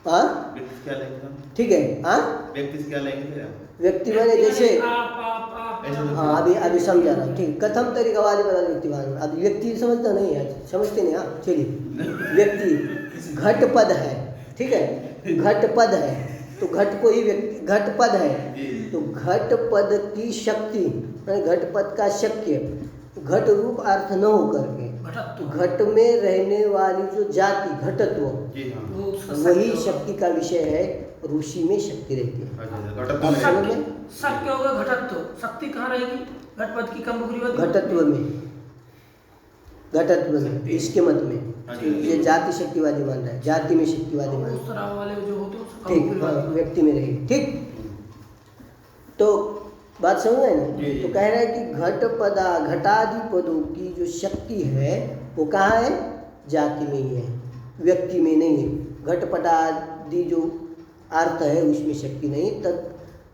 [SPEAKER 1] हाँ
[SPEAKER 3] व्यक्ति क्या लेंगे?
[SPEAKER 1] ठीक है हाँ
[SPEAKER 3] व्यक्ति से क्या लेंगे?
[SPEAKER 1] व्यक्ति माने जैसे
[SPEAKER 4] आप
[SPEAKER 3] ऐसे तो-
[SPEAKER 1] हाँ अभी समझा रहा हूँ, ठीक। कथम तरीका वाले बता व्यक्तिवान, अब व्यक्ति समझता नहीं है, समझते नहीं। हाँ चलिए, व्यक्ति घटपद है, ठीक है, घटपद है तो घट को ही व्यक्ति घटपद है, तो घटपद की शक्ति घटपद का शक्य घट रूप अर्थ न होकर के
[SPEAKER 4] घटत्व
[SPEAKER 1] घट में रहने वाली जो जाति घटत्व
[SPEAKER 3] जी हाँ।
[SPEAKER 4] वो उसका
[SPEAKER 1] वही
[SPEAKER 4] शक्ति
[SPEAKER 1] शक्ति का विषय है, और उसी में शक्ति रहती है।
[SPEAKER 3] अच्छा, घटत्व में
[SPEAKER 4] शक्ति शक्ति होगा घटत्व, शक्ति कहाँ रहेगी? घटपद की कम बुरी
[SPEAKER 1] घटत्व में इसके मत में ये जाति शक्तिवादी मान रहा है, जाति में शक्तिवादी मान रहा है।
[SPEAKER 4] उस तरह वाले जो होते हैं उसका
[SPEAKER 1] ठीक,
[SPEAKER 4] कम
[SPEAKER 1] हाँ,
[SPEAKER 4] बुरी
[SPEAKER 1] व्यक्ति में रहेगी, ठीक। तो बात समझ आए ना?
[SPEAKER 3] जी, जी।
[SPEAKER 1] तो कह रहा है कि घटादि पदों की जो शक्ति है वो कहाँ है? जाति में ही है, व्यक्ति में नहीं है। घटपटादि जो अर्थ है उसमें शक्ति नहीं, तद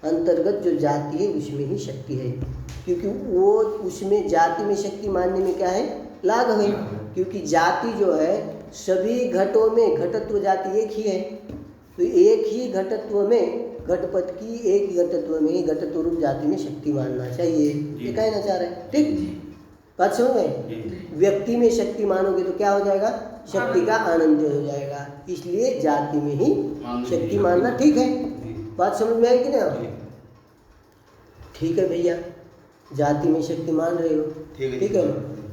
[SPEAKER 1] अंतर्गत जो जाति है उसमें ही शक्ति है, क्योंकि वो उसमें जाति में शक्ति मानने में क्या है? लाभ है, क्योंकि जाति जो है सभी घटों में घटत्व जाति एक ही है, तो एक ही घटत्व में घटपट की एक ही घटत्व में ही घटत्व रूप जाति में शक्ति मानना चाहिए, ये कहना चाह रहे हैं, ठीक। बात समझ गए? व्यक्ति में शक्ति मानोगे तो क्या हो जाएगा? शक्ति का अनंत हो जाएगा, इसलिए जाति में ही शक्ति मानना ठीक है। बात समझ में आई कि नहीं? ठीक है भैया, जाति में शक्ति मान रहे हो, ठीक है।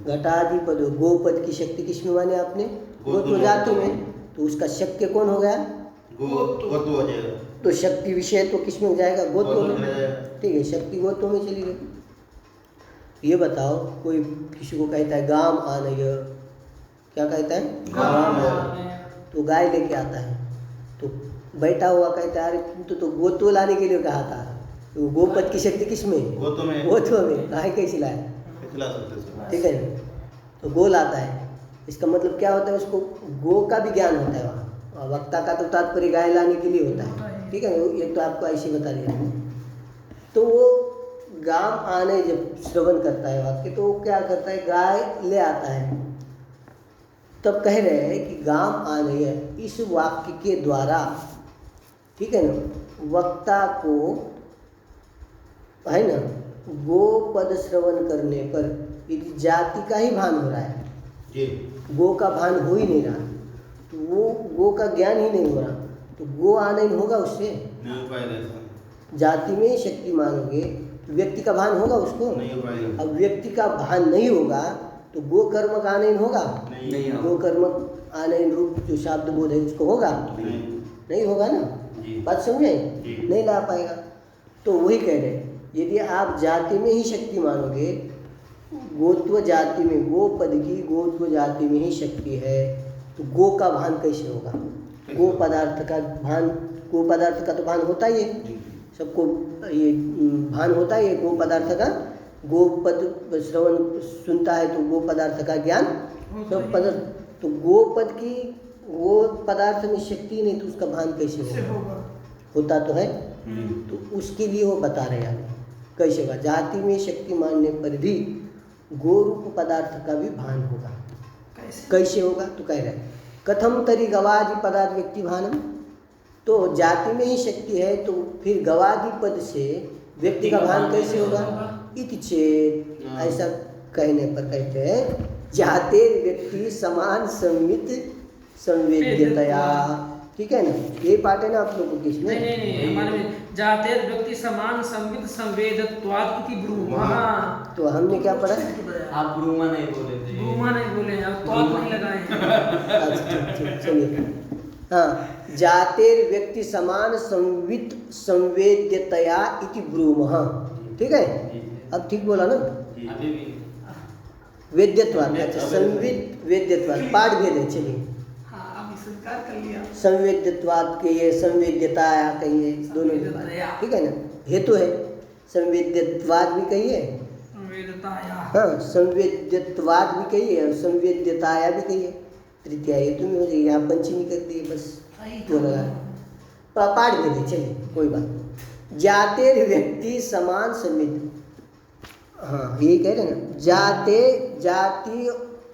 [SPEAKER 1] घटादि पद, गोपद की शक्ति किस में माने आपने? गोत्व जाति में, तो उसका शक्य कौन हो गया?
[SPEAKER 3] गोत्व हो जाएगा।
[SPEAKER 1] तो शक्ति विषय तो किस में हो जाएगा? गोत्व में,
[SPEAKER 3] चला जाएगा।
[SPEAKER 1] ठीक है, शक्ति गोत्व में चली गई। ये बताओ, कोई किसी को कहता है गाम आनय, क्या कहता है? तो गाय लेके आता है, तो बैठा हुआ कहता है अरे तो गोत्व लाने के लिए कहा था, तो गोपद की शक्ति किस में?
[SPEAKER 3] गोत्व में।
[SPEAKER 1] गोत्व में, गाय कैसे लाए?
[SPEAKER 3] खिला सकते हैं।
[SPEAKER 1] ठीक है, तो गो लाता है, इसका मतलब क्या होता है? उसको गो का भी ज्ञान होता है वहाँ, और वक्ता का तो तात्पर्य गाय लाने के लिए होता है, ठीक है। ये तो आपको ऐसे बता दिया। तो वो गाम आने जब श्रवण करता है वाक्य, तो वो क्या करता है? गाय ले आता है। तब कह रहे हैं कि गाम आने इस वाक्य के द्वारा, ठीक है ना, वक्ता को है ना गो पद श्रवण करने पर यदि जाति का ही भान हो रहा है,
[SPEAKER 3] जी।
[SPEAKER 1] गो का भान हो ही नहीं रहा, तो वो गो का ज्ञान ही नहीं हो रहा, तो गो आना ही होगा उससे।
[SPEAKER 3] नहीं हो पाएगा ऐसा।
[SPEAKER 1] जाति में शक्ति मानोगे तो व्यक्ति का भान होगा उसको,
[SPEAKER 3] नहीं हो पाएगा।
[SPEAKER 1] अब व्यक्ति का भान नहीं होगा तो गो कर्म का आनयन होगा,
[SPEAKER 3] नहीं
[SPEAKER 1] गो कर्म आनयन रूप जो शब्द बोध है उसको होगा,
[SPEAKER 3] नहीं।
[SPEAKER 1] नहीं होगा ना।
[SPEAKER 3] जी।
[SPEAKER 1] बात समझे?
[SPEAKER 3] जी।
[SPEAKER 1] नहीं ला पाएगा। तो वही कह रहे हैं, यदि आप जाति में ही शक्ति मानोगे, गोत्व जाति में, गो पद की गोत्व जाति में ही शक्ति है, तो गो का भान कैसे होगा? गो पदार्थ का भान, गो पदार्थ का तो भान होता ही है, सबको ये भान होता है गो पदार्थ का। गो पद श्रवण सुनता है तो गो पदार्थ का ज्ञान सब पदार्थ, तो गो पद की गो पदार्थ में शक्ति नहीं तो उसका भान कैसे होगा? होता तो है, तो उसके लिए वो बता रहे हैं कैसे होगा। जाति में शक्ति मानने पर भी गो रूप पदार्थ का भी भान होगा, कैसे होगा? तो कह रहे हैं कथम तरी गवादि पदार्थ व्यक्ति भानम, तो जाति में ही शक्ति है तो फिर गवादि पद से व्यक्ति का भान कैसे होगा? इति चेत, ऐसा कहने पर कहते हैं जाते व्यक्ति समान संवित संवेद्यतया, ठीक है ना। ये पाठ है ना आप लोगों को किसमें?
[SPEAKER 4] नहीं हमारे में जाते व्यक्ति समान संविद संवेदत्वाद इति ब्रूमः।
[SPEAKER 1] तो हमने क्या पढ़ा?
[SPEAKER 2] आप ब्रूमा नहीं बोले थे।
[SPEAKER 4] ब्रूमा नहीं बोले हैं, अब त्वाद नहीं लगाए हैं।
[SPEAKER 1] अच्छा ठीक, चलिए। हाँ, जाते व्यक्ति समान संवित संवेद्यतया इति ब्रूमः, ठीक है। अब ठीक बोला ना?
[SPEAKER 2] अभी भी
[SPEAKER 1] वेद्यत्वाद, अच्छा संवित वेद्यत्वाद, पाठ भेद है। चलिए,
[SPEAKER 4] हाँ अभी स्वीकार कर लिया।
[SPEAKER 1] संवेद्यत्वाद कहिए, संवेद्यताया कहिए, दोनों की बात, ठीक है ना। हेतु है, संवेद्यत्वाद भी कहिए,
[SPEAKER 4] संवेदताया।
[SPEAKER 1] हाँ संवेद्यत्वाद भी कहिए और संवेद्यताया भी कहिए, तृतीया हेतु में हो जाएगी। यहाँ पंचमी कर दिए बस, तो लगा पाठ भेद है। चलिए कोई बात नहीं। जाते व्यक्ति समान संविद, हाँ यही कह रहे हैं ना, जाते जाति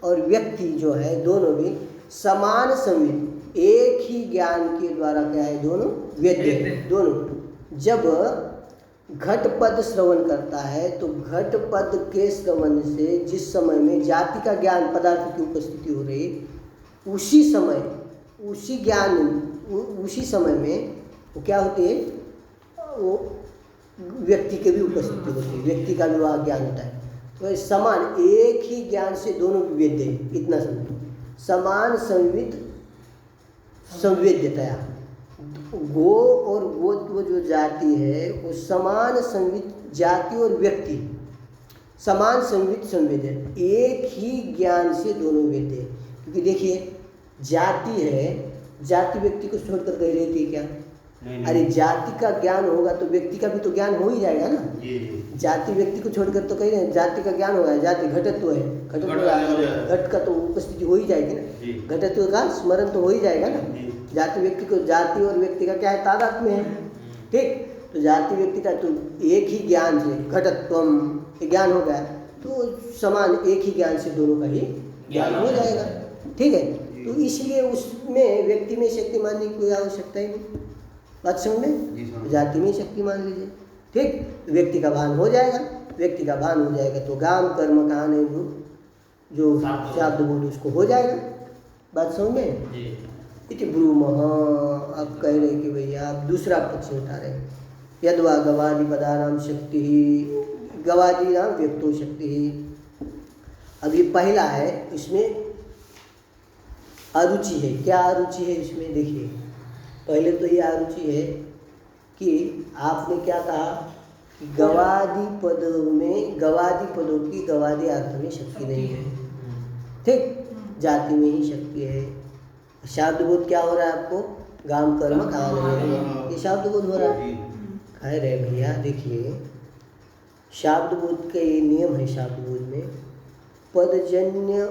[SPEAKER 1] और व्यक्ति जो है दोनों भी समान संविद, एक ही ज्ञान के द्वारा क्या है दोनों वेद्य, दोनों। जब घट पद श्रवण करता है तो घट पद के श्रवण से जिस समय में जाति का ज्ञान पदार्थ की उपस्थिति हो रही, उसी समय उसी ज्ञान उसी समय में वो क्या होती है, वो व्यक्ति की भी उपस्थिति होती है, व्यक्ति का भी वहाँ ज्ञान होता है। तो समान एक ही ज्ञान से दोनों विवेद्य है, इतना समझो। समान संवित संवेद्यतया गो और गोत्व जो जाति है वो समान संवित जाति और व्यक्ति समान संवित संवेद्य, एक ही ज्ञान से दोनों वेद्य। क्योंकि देखिए जाति है, जाति व्यक्ति को छोड़कर कहीं रहती है क्या? अरे जाति का ज्ञान होगा तो व्यक्ति का भी तो ज्ञान हो ही जाएगा ना। जाति व्यक्ति को छोड़कर तो कहीं नहीं, जाति का ज्ञान होगा, जाति घटत्व है, घट का तो उपस्थिति हो ही जाएगी ना, घटत्व का स्मरण तो हो ही जाएगा ना। जाति व्यक्ति को, जाति और व्यक्ति का क्या है, तादात्म्य है, ठीक। तो जाति व्यक्ति का तो एक ही ज्ञान से घटत्वम ज्ञान हो गया तो समान एक ही ज्ञान से दोनों का ही ज्ञान हो जाएगा, ठीक है। तो इसलिए उसमें व्यक्ति में शक्ति मानने की कोई आवश्यकता ही नहीं। बात समझ में? जाति में शक्ति मान लीजिए, ठीक। व्यक्ति का भान हो जाएगा, व्यक्ति का भान हो जाएगा तो गाम कर्म का आने जो शब्द बोध उसको हो जाएगा। बात समझ में? इति ब्रूमः, आप कह रहे कि भैया आप दूसरा पक्ष उठा रहे हैं। यद्वा गवादि पदानाम शक्ति ही गवादि नाम व्यक्तो शक्ति ही। अब ये पहला है, इसमें अरुचि है। क्या अरुचि है इसमें? देखिए पहले तो ये अरुचि है कि आपने क्या कहा कि गवादि पदों में, गवादि पदों की गवादि अर्थ में शक्ति नहीं है, ठीक, जाति में ही शक्ति है। शब्द बोध क्या हो रहा है आपको? गाम कर्म कान है, ये शब्द बोध हो रहा है। कह रहे भैया देखिए शब्द बोध का ये नियम है, शब्द बोध में पदजन्य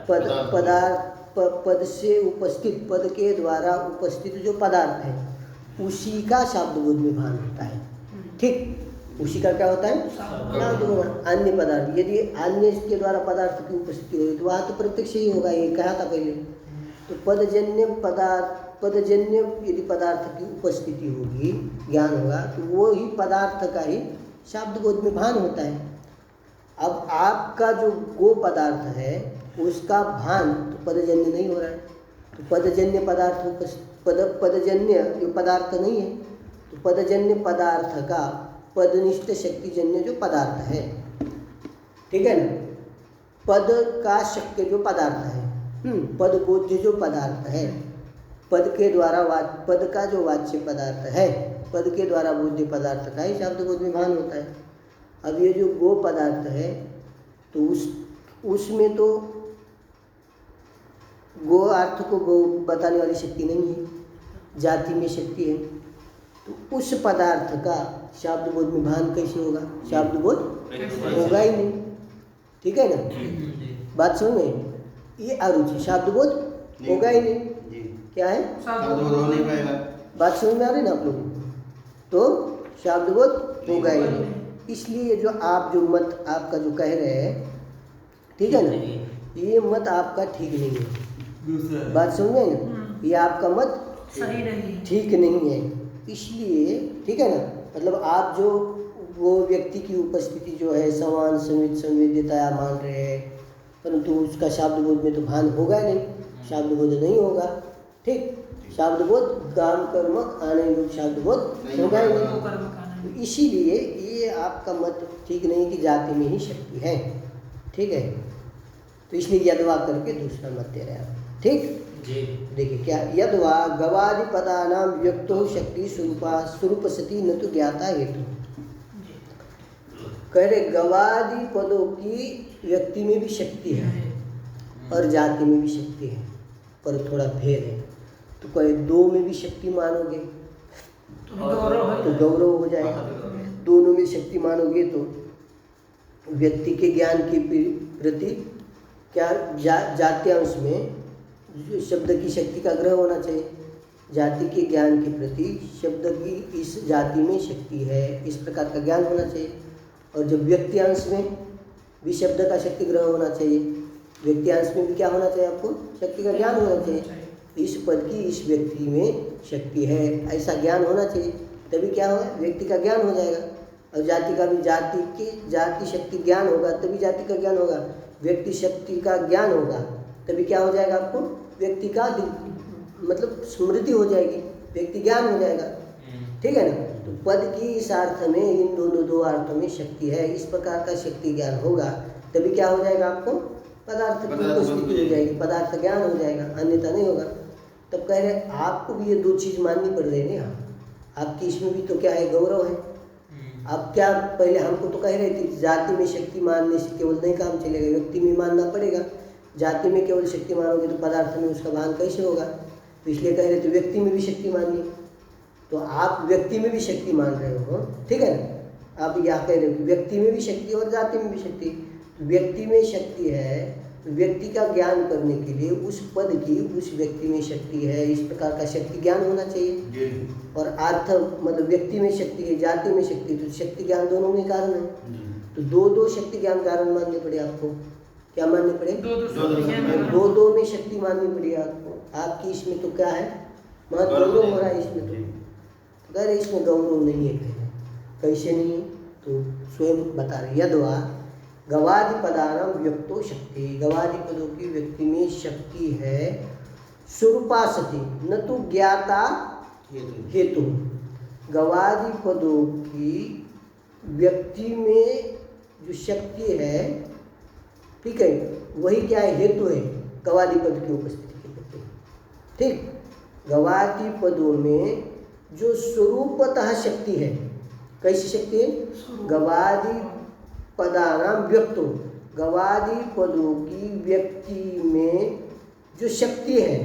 [SPEAKER 1] पदार्थ पद से उपस्थित, पद के द्वारा उपस्थित जो पदार्थ है उसी का शब्द बोध में भान होता है, ठीक। उसी का क्या होता है? शब्द बोध। अन्य पदार्थ, यदि अन्य के द्वारा पदार्थ की उपस्थिति होगी तो वहाँ तो प्रत्यक्ष ही होगा, ये कहा था पहले। तो पदजन्य पदार्थ, पदजन्य यदि पदार्थ की उपस्थिति होगी, ज्ञान होगा, तो वो ही पदार्थ का ही शब्द बोध में भान होता है। अब आपका जो गो पदार्थ है उसका भान तो पदजन्य नहीं हो रहा है, तो पदजन्य पदार्थ पदजन्य जो पदार्थ नहीं है, तो पदजन्य पदार्थ का पदनिष्ठ शक्तिजन्य जो पदार्थ है, ठीक है ना, पद का शक्य जो पदार्थ है, पद बोध्य जो पदार्थ है, पद के द्वारा पद का जो वाच्य पदार्थ है, पद के द्वारा बोध्य पदार्थ का ही शब्द बोध में भान होता है। अब ये जो गो पदार्थ है तो उसमें तो गो अर्थ को गो बताने वाली शक्ति नहीं है, जाति में शक्ति है, तो उस पदार्थ का शब्द बोध में भान कैसे होगा? शब्द बोध होगा ही नहीं, ठीक है ना। बात समझ में? ये अरुचि, शब्द बोध होगा ही नहीं। क्या है? बात समझ में आ रही ना आप लोगों को? तो शब्द बोध होगा ही नहीं। इसलिए जो आप जो मत आपका जो कह रहे हैं, ठीक है ना, ये मत आपका ठीक नहीं है। बात समझ में ना? ये आपका मत
[SPEAKER 4] सही नहीं, ठीक
[SPEAKER 1] नहीं है। इसलिए ठीक है ना, मतलब आप जो वो व्यक्ति की उपस्थिति जो है समान संवित संवेद्यता मान रहे हैं, परंतु उसका शब्द बोध में तो भान होगा नहीं, शब्द बोध नहीं होगा, ठीक। शब्द बोध गाम कर्म आने योग शब्द बोध होगा ही नहीं। इसीलिए ये आपका मत ठीक नहीं कि जाति में ही शक्ति है, ठीक है। तो इसलिए यद्वा करके दूसरा मत दे रहे हैं आप, ठीक। देखिए क्या, यद्वा गवादि पदानाम व्यक्तो शक्ति स्वरूप सती न तो ज्ञाता हेतु। कह रहे गवादि पदों की व्यक्ति में भी शक्ति है और जाति में भी शक्ति है, पर थोड़ा भेद है। तो कहे दो में भी शक्ति मानोगे तो गौरव हो जाएगा, दोनों में शक्ति मानोगे तो व्यक्ति के ज्ञान के प्रति क्या जात्यांश में शब्द की शक्ति का ग्रह होना चाहिए। जाति के ज्ञान के प्रति शब्द की इस जाति में शक्ति है, इस प्रकार का ज्ञान होना चाहिए। और जब व्यक्तियांश में भी शब्द का शक्ति ग्रह होना चाहिए, व्यक्तियांश में भी क्या होना चाहिए? आपको शक्ति का ज्ञान होना चाहिए। इस पद की इस व्यक्ति में शक्ति है, ऐसा ज्ञान होना चाहिए, तभी क्या होगा, व्यक्ति का ज्ञान हो जाएगा। और जाति का भी, जाति शक्ति ज्ञान होगा तभी जाति का ज्ञान होगा। व्यक्ति शक्ति का ज्ञान होगा तभी क्या हो जाएगा आपको, व्यक्ति का मतलब स्मृति हो जाएगी, व्यक्ति ज्ञान हो जाएगा। ठीक है ना। तो पद की इस अर्थ में, इन दोनों दो अर्थों में शक्ति है। इस प्रकार का शक्ति ज्ञान होगा तभी क्या हो जाएगा आपको, पदार्थ की उपस्थिति हो जाएगी, पदार्थ ज्ञान हो जाएगा, अन्यथा नहीं होगा। तब कह रहे आपको भी ये दो चीज़ माननी पड़ रही है ना। आपकी इसमें भी तो क्या है, गौरव है। आप क्या पहले हमको तो कह रहे थे जाति में शक्ति मानने से केवल नहीं काम चलेगा, व्यक्ति में मानना पड़ेगा। जाति में केवल शक्ति मानोगे तो पदार्थ में उसका भान कैसे होगा। तो इसलिए कह रहे थे व्यक्ति में भी शक्ति मानिए। तो आप व्यक्ति में भी शक्ति मान रहे हो, ठीक है ना। आप यहाँ कह रहे हो कि व्यक्ति में भी शक्ति और जाति में भी शक्ति। तो व्यक्ति में शक्ति है तो व्यक्ति का ज्ञान करने के लिए उस पद की उस व्यक्ति में शक्ति है, इस प्रकार का शक्ति ज्ञान होना चाहिए। और अर्थ मतलब व्यक्ति में शक्ति है, जाति में शक्ति, तो शक्ति ज्ञान दोनों में कारण है। तो दो शक्ति ज्ञान कारण मानने पड़े आपको। क्या मानने पड़े, दो में शक्ति माननी पड़ी आपको। आपकी इसमें तो क्या है, बहुत गौरव हो रहा है इसमें। तो अगर इसमें गौरव नहीं है, कैसे नहीं है, तो स्वयं बता रहे। यद्वा गवादि पदानां व्यक्तो शक्ति, गवादि पदों की व्यक्ति में शक्ति है। स्वरूपा सती न तो ज्ञाता हेतु। गवादि पदों की व्यक्ति में जो शक्ति है, ठीक है, वही क्या है, हेतु है गवादि पद की उपस्थिति के प्रति। ठीक, गवादि पदों में जो स्वरूपतः शक्ति है, कैसी शक्ति है, गवादि पदानां व्यक्तो, गवादि पदों की व्यक्ति में जो शक्ति है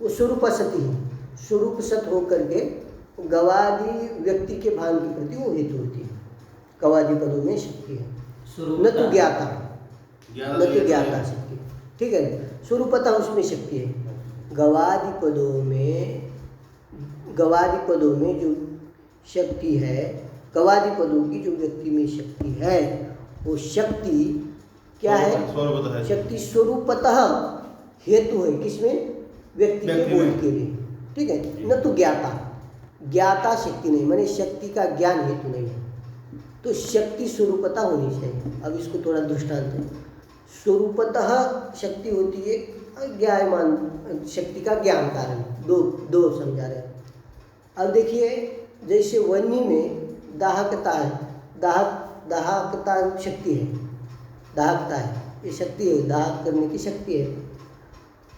[SPEAKER 1] वो स्वरूप सती है। स्वरूप सत होकर के गवादि व्यक्ति के भान के प्रति वो हेतु होती है। गवादि पदों में शक्ति है, न तो ज्ञाता, न तो ज्ञाता शक्ति, ठीक है ना। स्वरूपतः उसमें शक्ति है। गवादि पदों में जो शक्ति है, गवादि पदों की जो व्यक्ति में शक्ति है, वो शक्ति क्या है, शक्ति स्वरूपतः हेतु है। किसमें, व्यक्ति के बोध के लिए, ठीक है। न तो ज्ञाता शक्ति नहीं, माने शक्ति का ज्ञान हेतु नहीं है। तो शक्ति स्वरूपतः होनी चाहिए। अब इसको थोड़ा दृष्टांत है। स्वरूपतः शक्ति होती है ज्ञायमान, शक्ति का ज्ञान कारण। दो समझा रहे हैं। अब देखिए, जैसे वन्य में दाहकता है, दाहकता शक्ति है, दाहकता है, ये शक्ति है, दाह करने की शक्ति है।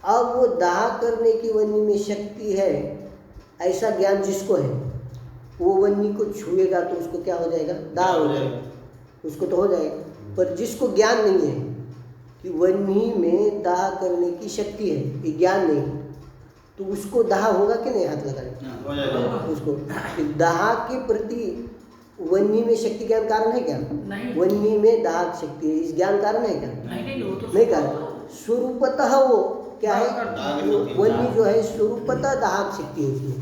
[SPEAKER 1] अब वो दाह करने की वन्य में शक्ति है, ऐसा ज्ञान जिसको है, वो वन्य को छुएगा तो उसको क्या हो जाएगा, दाह हो जाएगा, उसको तो हो जाएगा। पर जिसको ज्ञान नहीं है कि वन्य में दाह करने की शक्ति है, ये ज्ञान नहीं, तो उसको दाह होगा कि नहीं, हाथ लगाने उसको। दाह के प्रति वन्य में शक्ति ज्ञान कारण है क्या, वन्य में दाह शक्ति है, इस ज्ञान कारण है क्या, नहीं कारण। स्वरूपतः वो क्या है, वन्य जो है स्वरूपतः दाह शक्ति है उसमें,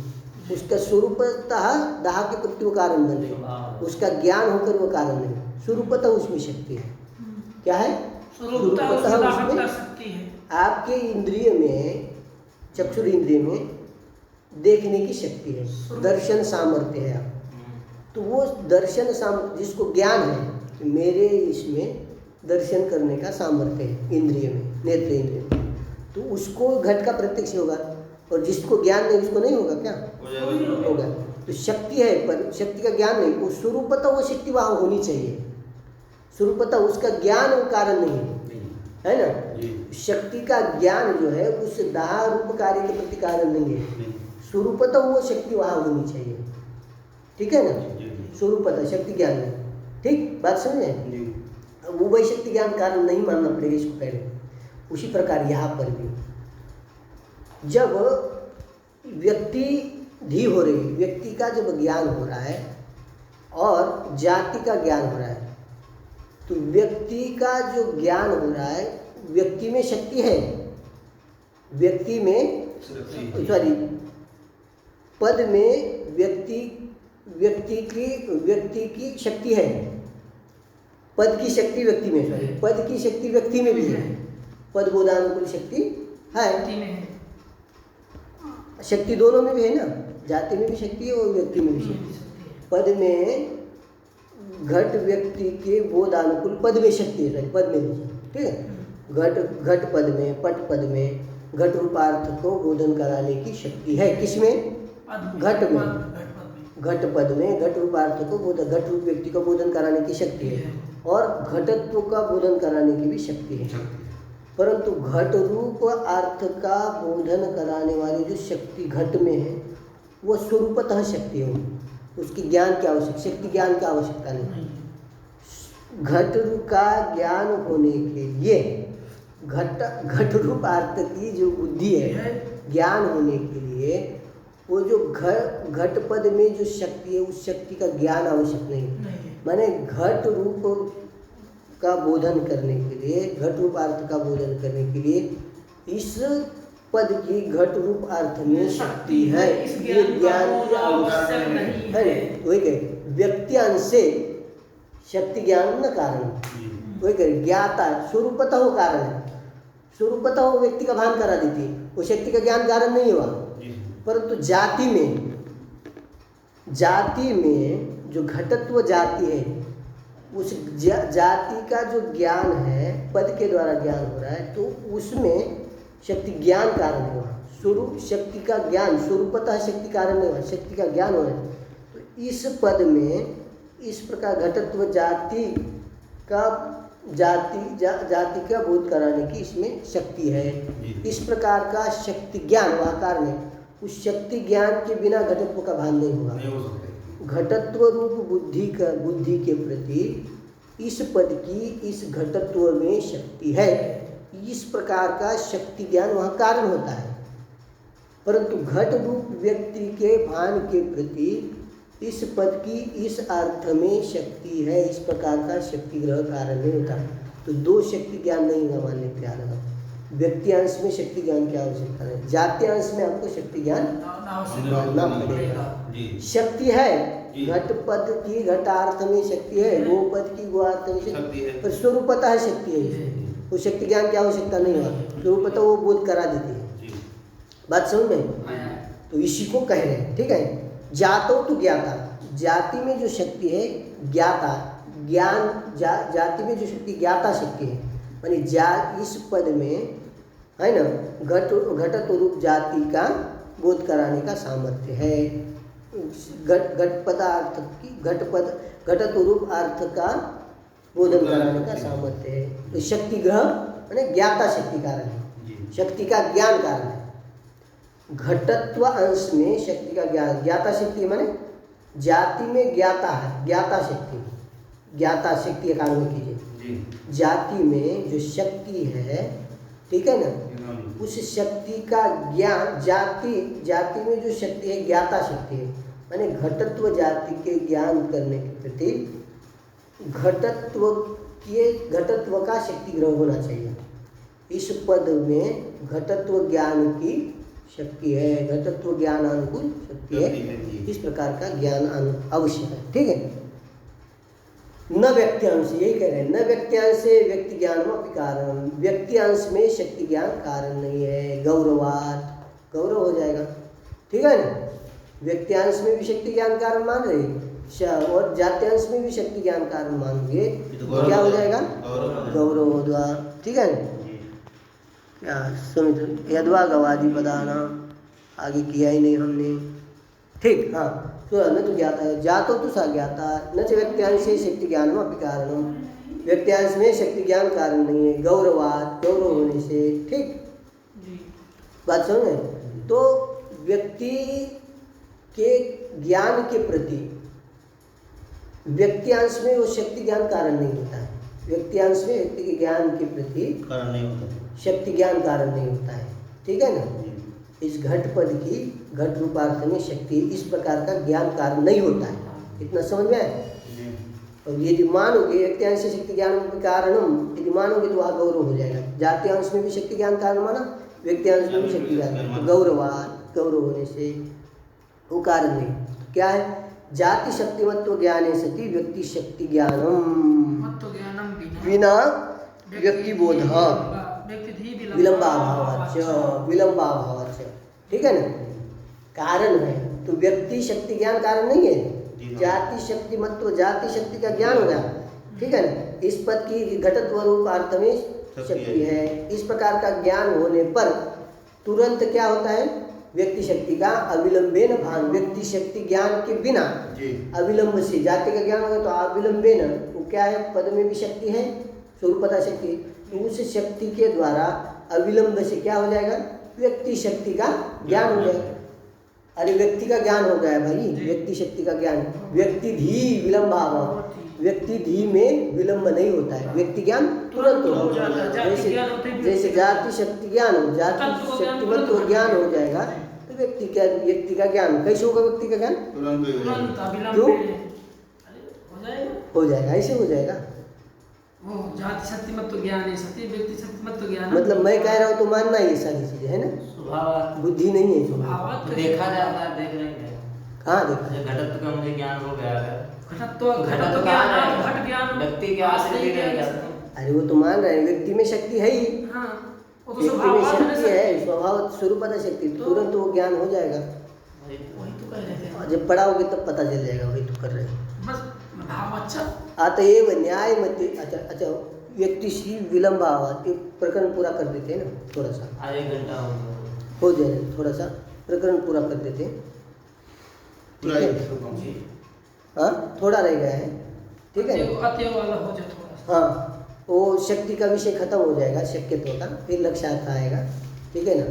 [SPEAKER 1] उसका स्वरूपतः दाह के प्रति वो कारण बन रहे, उसका ज्ञान होकर वो कारण नहीं, स्वरूपतः उसमें शक्ति है। क्या है, स्वरूपतः उसमें आपके इंद्रिय में, चक्षुर इंद्रिय में देखने की शक्ति है, दर्शन सामर्थ्य है। आप तो वो दर्शन सामर्थ्य जिसको ज्ञान है कि मेरे इसमें दर्शन करने का सामर्थ्य है इंद्रिय में, नेत्र इंद्रिय में, तो उसको घट का प्रत्यक्ष होगा। और जिसको ज्ञान नहीं उसको नहीं होगा, क्या होगा। तो शक्ति है पर शक्ति का ज्ञान नहीं, वो स्वरूपतः वो शक्ति वहाँ होनी चाहिए। स्वरूपतः उसका ज्ञान वो कारण नहीं है ना। शक्ति का ज्ञान जो है उस दाह रूप कार्य के प्रति कारण नहीं है, स्वरूपतः वो शक्ति वहाँ होनी चाहिए, ठीक है ना। स्वरूपतः शक्ति ज्ञान नहीं, ठीक बात समझे। वो वही शक्ति ज्ञान कारण नहीं मानना पड़ेगा इसको पहले। उसी प्रकार यहाँ पर भी जब व्यक्ति धी हो रही, व्यक्ति का जब ज्ञान हो रहा है और जाति का ज्ञान हो रहा है, तो व्यक्ति का जो ज्ञान हो रहा है, व्यक्ति में शक्ति है, व्यक्ति में सॉरी पद में व्यक्ति की शक्ति है, पद की शक्ति व्यक्ति में, सॉरी पद की शक्ति व्यक्ति में भी है, पद बोधानुकूल शक्ति है, शक्ति दोनों में भी है ना। जाति में भी शक्ति है और व्यक्ति में भी शक्ति है। पद में घट व्यक्ति के बोधानुकूल पद में शक्ति है, पद में भी, ठीक है। घट पद में, पट पद में घट रूपार्थ को बोधन कराने की शक्ति है। किसमें? घट में। घट पद में घट रूपार्थ को घट रूप व्यक्ति को बोधन कराने की शक्ति है और घटत्व का बोधन कराने की भी शक्ति है। परंतु घट रूप अर्थ का बोधन कराने वाली जो शक्ति घट में है वो स्वरूपतः शक्ति है, उसकी ज्ञान की आवश्यकता, शक्ति ज्ञान की आवश्यकता नहीं। घट रूप का ज्ञान होने के लिए घट रूप अर्थ की जो बुद्धि है, ज्ञान होने के लिए वो जो घट पद में जो शक्ति है उस शक्ति का ज्ञान आवश्यक नहीं। माने घट रूप का बोधन करने के लिए, घट रूप अर्थ का बोधन करने के लिए इस पद की घट रूप अर्थ में शक्ति है, ये ज्ञान की आवश्यकता नहीं है। वही कहे व्यक्ति अंश से शक्ति ज्ञान न कारण, वही कहे ज्ञाता स्वरूपतः वो कारण है, स्वरूपतः वो व्यक्ति का भान करा देती है, वो शक्ति का ज्ञान कारण नहीं हुआ। परंतु जाति में जो घटत्व जाति है उस जाति का जो ज्ञान है पद के द्वारा ज्ञान हो रहा है, तो उसमें शक्ति ज्ञान कारण हुआ। स्वरूप शक्ति का ज्ञान स्वरूपतः शक्ति कारण नहीं हुआ, शक्ति का ज्ञान हो रहा है। तो इस पद में इस प्रकार घटत्व जाति का बोध कराने की इसमें शक्ति है। इस प्रकार का शक्ति ज्ञान वहाँ कारण है, उस शक्ति ज्ञान के बिना घटत्व का भान नहीं होगा। घटत्व रूप बुद्धि के प्रति इस पद की इस घटत्व में शक्ति है, इस प्रकार का शक्ति ज्ञान वहाँ कारण होता है। परंतु घट रूप व्यक्ति के भान के प्रति इस पद की इस अर्थ में शक्ति है, इस प्रकार का शक्ति ग्रह कारण नहीं होता। तो दो शक्ति ज्ञान नहीं होगा मानने प्यार है। व्यक्ति अंश में शक्ति ज्ञान की आवश्यकता है, जाति अंश में आपको शक्ति ज्ञान मानना पड़ेगा। शक्ति है घट पद की घटार्थ में शक्ति है, गो पद की गोआर्थ में शक्ति है, पर स्वरूपतः शक्ति है, वो शक्ति ज्ञान की आवश्यकता नहीं हुआ, स्वरूपतः वो बोध करा देती है। बात समझ में? तो इसी को कह रहे हैं, ठीक है। जातो तो ज्ञाता, जाति में जो शक्ति है ज्ञाता, ज्ञान जाति में जो शक्ति ज्ञाता शक्ति है, मानी इस पद में है ना घटत्व रूप जाति का बोध कराने का सामर्थ्य है। घट पदार्थ की घटत्व रूप अर्थ का बोधन कराने का सामर्थ्य है। तो शक्ति ग्रह माने ज्ञाता शक्ति कारण है, शक्ति का ज्ञान कारण है। घटत्व अंश में शक्ति का ज्ञान, ज्ञाता शक्ति माने जाति में ज्ञाता है, ज्ञाता शक्ति का कारण कीजिए। जाति में जो शक्ति है, ठीक है ना, उस शक्ति का ज्ञान जाति में जो शक्ति है ज्ञाता शक्ति है, माने घटत्व जाति के ज्ञान करने के प्रति घटत्व का शक्ति ग्रह होना चाहिए। इस पद में घटत्व ज्ञान की शक्ति है, घटत्व ज्ञान अनुकूल शक्ति है, इस प्रकार का ज्ञान अवश्य है, ठीक है। न व्यक्त्यांश, यही कह रहे हैं, न व्यक्त्यांश से व्यक्ति ज्ञान कारण, व्यक्ति अंश में शक्ति ज्ञान कारण नहीं है। गौरवात, गौरव हो जाएगा, ठीक है ना। व्यक्त्यांश में भी शक्ति ज्ञान कारण मान रहे और जात्यांश में भी शक्ति ज्ञान कारण मानोगे तो क्या हो जाएगा? गौरव होगा, ठीक है ना। क्या समझ यद्वा गवादि पदाना आगे किया ही नहीं हमने, ठीक। हाँ, तो न तो ज्ञाता है, जातो तो सा ज्ञाता न च व्यक्त्यांश से शक्ति ज्ञान अपि कारणम, व्यक्त्यांश में शक्ति ज्ञान कारण नहीं है। गौरवाद, गौरव होने से, ठीक। बात समझे? तो व्यक्ति के ज्ञान के प्रति व्यक्त्यांश में वो शक्ति ज्ञान कारण नहीं होता है। व्यक्त्यांश में व्यक्ति के ज्ञान के प्रति
[SPEAKER 3] कारण नहीं होता,
[SPEAKER 1] शक्ति ज्ञान कारण नहीं होता है, ठीक है ना। इस घट पद की घट रूपार्थ में शक्ति इस प्रकार का ज्ञान कारण नहीं होता है, इतना समझ में आया। और यदि मानोगे व्यक्त्यांश से शक्ति ज्ञान कारणम, यदि मानोगे तो वहाँ गौरव हो जाएगा। जात्यांश में भी शक्ति ज्ञान कारण माना, व्यक्त्यांश में भी शक्ति ज्ञान, तो गौरवाद, गौरव होने से वो कारण नहीं। क्या है? जाति शक्तिमत्व ज्ञाने सति व्यक्ति शक्ति ज्ञानम बिना व्यक्ति बोध विलंबाभावाच, ठीक है ना। कारण है तो व्यक्ति शक्ति ज्ञान कारण नहीं है,
[SPEAKER 3] जी हाँ।
[SPEAKER 1] जाति शक्ति मत्व जाति शक्ति का ज्ञान हो गया, ठीक है ना। इस पद की घटत्व रूप अर्थ में शक्ति है। इस प्रकार का ज्ञान होने पर तुरंत क्या होता है, व्यक्ति शक्ति का अविलंबेन भान, व्यक्ति शक्ति ज्ञान के बिना
[SPEAKER 3] जी
[SPEAKER 1] अविलंब से जाति का ज्ञान होगा तो अविलंबेन वो क्या है, पद में भी शक्ति है, स्वरूपता शक्ति है, तो उस शक्ति के द्वारा अविलंब से क्या हो जाएगा, व्यक्ति शक्ति का ज्ञान हो जाएगा। अरे व्यक्ति का ज्ञान हो गया भाई, व्यक्ति शक्ति का ज्ञान, व्यक्ति धी विलंब, व्यक्ति धी में विलंब नहीं होता है, व्यक्ति ज्ञान तुरंत हो जाता है। जैसे जाति शक्ति ज्ञान हो, जाति शक्ति मत्व ज्ञान हो जाएगा तो व्यक्ति का ज्ञान कैसे होगा, व्यक्ति का ज्ञान
[SPEAKER 3] तुरंत ही हो जाएगा।
[SPEAKER 4] तुरंत अविलंब
[SPEAKER 1] क्यों?
[SPEAKER 4] हो जाएगा।
[SPEAKER 1] हो जाएगा, ऐसे हो जाएगा।
[SPEAKER 4] वो जाति शक्ति मत तो ज्ञान है, सत्य व्यक्ति शक्ति मत तो ज्ञान।
[SPEAKER 1] मतलब मैं कह रहा हूँ तो मानना ही ये सारी चीजें है ना,
[SPEAKER 2] स्वभाव
[SPEAKER 1] बुद्धि नहीं है इसमें।
[SPEAKER 4] भावात
[SPEAKER 2] तो देखा जाता है, देख रहे हैं
[SPEAKER 1] कहाँ देखा,
[SPEAKER 2] जैसे घटत्व का मुझे ज्ञान हो गया है,
[SPEAKER 4] घटत तो ज्ञान, घट ज्ञान
[SPEAKER 2] व्यक्ति के आश्रित ही रह जाता है।
[SPEAKER 1] अरे वो तो मान रहे हैं व्यक्ति में शक्ति है ही,
[SPEAKER 4] हाँ वो तो
[SPEAKER 1] व्यक्ति में
[SPEAKER 4] स्वभाव
[SPEAKER 1] शक्ति है, स्वभाव स्वरूपता शक्ति, तुरंत वो ज्ञान हो जाएगा।
[SPEAKER 2] वही तो।
[SPEAKER 4] वही तो कह रहे थे
[SPEAKER 1] और जब पढ़ाओगे तब पता चल जाएगा, वही तो कर रहे हैं।
[SPEAKER 4] बस भाव अच्छा।
[SPEAKER 1] अतएव न्याय मत, अच्छा व्यक्ति सी विलंब आवाज, ये प्रकरण पूरा कर देते हैं ना थोड़ा सा,
[SPEAKER 2] आज 1 घंटा हो गया।
[SPEAKER 1] हो जाए थोड़ा सा प्रकरण पूरा कर देते हैं,
[SPEAKER 3] पूरा
[SPEAKER 1] ठीक
[SPEAKER 3] एक
[SPEAKER 1] है?
[SPEAKER 3] सौ कम।
[SPEAKER 1] हाँ थोड़ा रह गया है, ठीक है ना?
[SPEAKER 4] अतएव वाला हो जाए थोड़ा सा।
[SPEAKER 1] हाँ वो शक्ति का विषय खत्म हो जाएगा, शक्यत्व का, फिर लक्ष्यार्थ आएगा, ठीक है ना।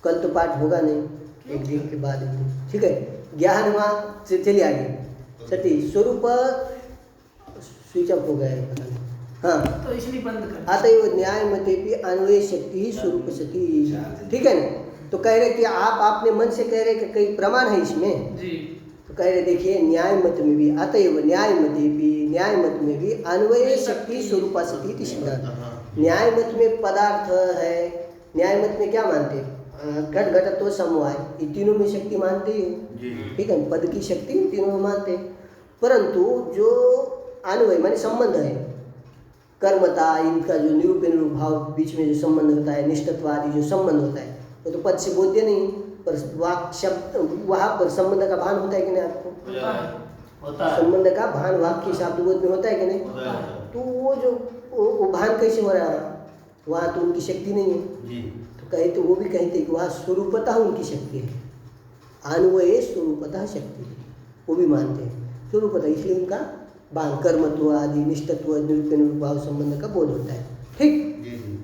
[SPEAKER 1] कल तो पाठ होगा नहीं, एक दिन के बाद एक दिन, ठीक है। ज्ञान वहाँ से चलिए आगे, सती स्वरूप स्विच ऑफ हो गया है पता नहीं, हाँ।
[SPEAKER 4] तो इसलिए बंद कर।
[SPEAKER 1] अतएव न्याय मते भी अन्वय शक्ति ही स्वरूप सती, ठीक है ना। तो कह रहे कि आपने मन से कह रहे कि कई प्रमाण है इसमें,
[SPEAKER 4] जी
[SPEAKER 1] तो कह रहे देखिए न्याय मत में भी, अतएव न्याय मते भी, न्याय मत में भी अन्वय शक्ति स्वरूप सती इति सिद्धांत। न्याय मत में पदार्थ है, न्याय मत में क्या मानते हैं, घट घटत्व समवाय, ये तीनों में शक्ति मानते ही हो,
[SPEAKER 3] जी
[SPEAKER 1] ठीक है। पद की शक्ति तीनों में मानते हैं, परंतु जो अन्वय माने संबंध है, कर्मता, इनका जो निरूपण निरूप भाव बीच में जो संबंध होता है, निष्ठत्व आदि जो संबंध होता है, वो तो पद से बोध्य नहीं, पर वाक शब्द वहाँ पर संबंध का भान होता है कि नहीं आपको,
[SPEAKER 2] होता है।
[SPEAKER 1] संबंध का भान वाक्य शब्द बोध में होता है कि नहीं,
[SPEAKER 3] होता है।
[SPEAKER 1] तो वो जो वो भान कैसे हो रहा है, वहाँ तो उनकी शक्ति नहीं है,
[SPEAKER 3] जी
[SPEAKER 1] तो कहते वो भी कहते कि वहाँ स्वरूपतः उनकी शक्ति है, अन्वय स्वरूपतः शक्ति है, वो भी मानते हैं स्वरूपतः, इसलिए उनका भान कर्मत्व आदि निष्ठत्व निरूपण निरूप भाव संबंध का बोध होता है, ठीक।
[SPEAKER 3] जी जी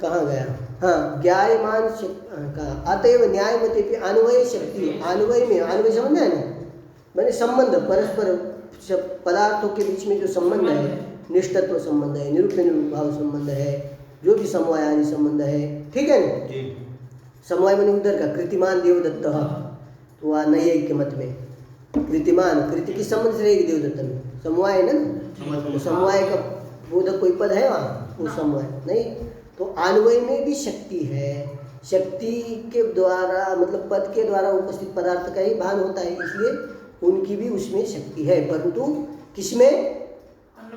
[SPEAKER 1] कहाँ गया, हाँ ज्ञायमान का अतएव न्याय मते भी अन्वय शक्ति, अन्वय में अन्वय समझना है ना, मैंने संबंध परस्पर पदार्थों के बीच में जो संबंध है, निष्ठत्व संबंध है, निरूपण निरूप भाव संबंध है, जो भी समवाय आदि संबंध है, ठीक है ना।
[SPEAKER 3] जी
[SPEAKER 1] समवाय मैंने उधर का कृतिमान देवदत्त, तो वह नैयायिक के मत में कृतिमान, कृति की संबंध से रहेगी देवदत्त में, समवाय है ना, तो समवाय का बोधक कोई पद है वहाँ, वो समवाय नहीं, तो अन्वय में भी शक्ति है, शक्ति के द्वारा मतलब पद के द्वारा उपस्थित पदार्थ का ही भान होता है, इसलिए उनकी भी उसमें शक्ति है, परंतु किसमें,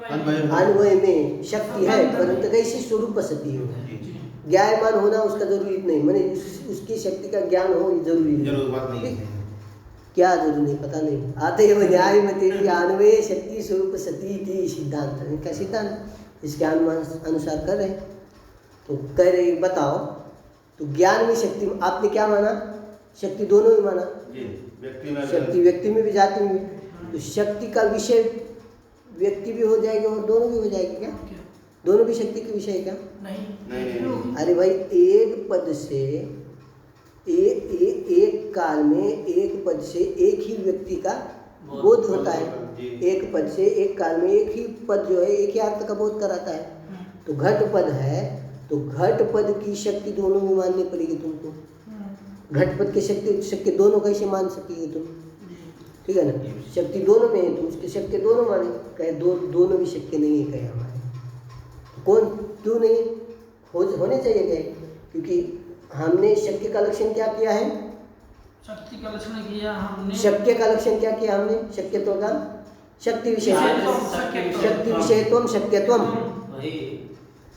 [SPEAKER 1] अन्वय में शक्ति है, परंतु कैसी स्वरूप सती हो, ज्ञायमान होना उसका जरूरी नहीं, मैंने उसकी शक्ति का ज्ञान हो ये जरूरी नहीं,
[SPEAKER 3] जरूर बात नहीं है।
[SPEAKER 1] क्या जरूरी नहीं पता नहीं। अतएव न्याय मते अन्वय शक्ति स्वरूप सती थी सिद्धांत, इनका सिद्धांत इसके अनुसार कर रहे हैं। तो कह रहे बताओ, तो ज्ञान में शक्ति आपने क्या माना, शक्ति दोनों में माना,
[SPEAKER 3] जी व्यक्ति में
[SPEAKER 1] शक्ति व्यक्ति में भी जाति में भी, तो शक्ति का विषय व्यक्ति भी हो जाएगा और दोनों भी हो जाएगी क्या, दोनों भी शक्ति के विषय क्या,
[SPEAKER 3] नहीं।
[SPEAKER 1] अरे भाई एक पद से एक काल में एक पद से एक ही व्यक्ति का बोध होता है, एक पद से एक काल में एक ही पद जो है एक ही अर्थ का बोध कराता है, तो घट पद है तो घट पद की शक्ति दोनों में माननी पड़ेगी तुमको, घट पद की शक्ति दोनों कैसे मान सकेगी तुम, ठीक है ना, शक्ति दोनों में है तो उसकी शक्ति दोनों माने, कहे दोनों भी शक्ति नहीं है कहे हमारे, कौन क्यों नहीं होने चाहिए कहे, क्योंकि हमने शक्य का लक्षण क्या किया है,
[SPEAKER 4] शक्ति का लक्षण किया हमने,
[SPEAKER 1] शक्य का लक्षण क्या किया हमने, शक्यत्व का शक्ति विषय, शक्ति विषयत्वम शक्यत्वम,
[SPEAKER 2] वही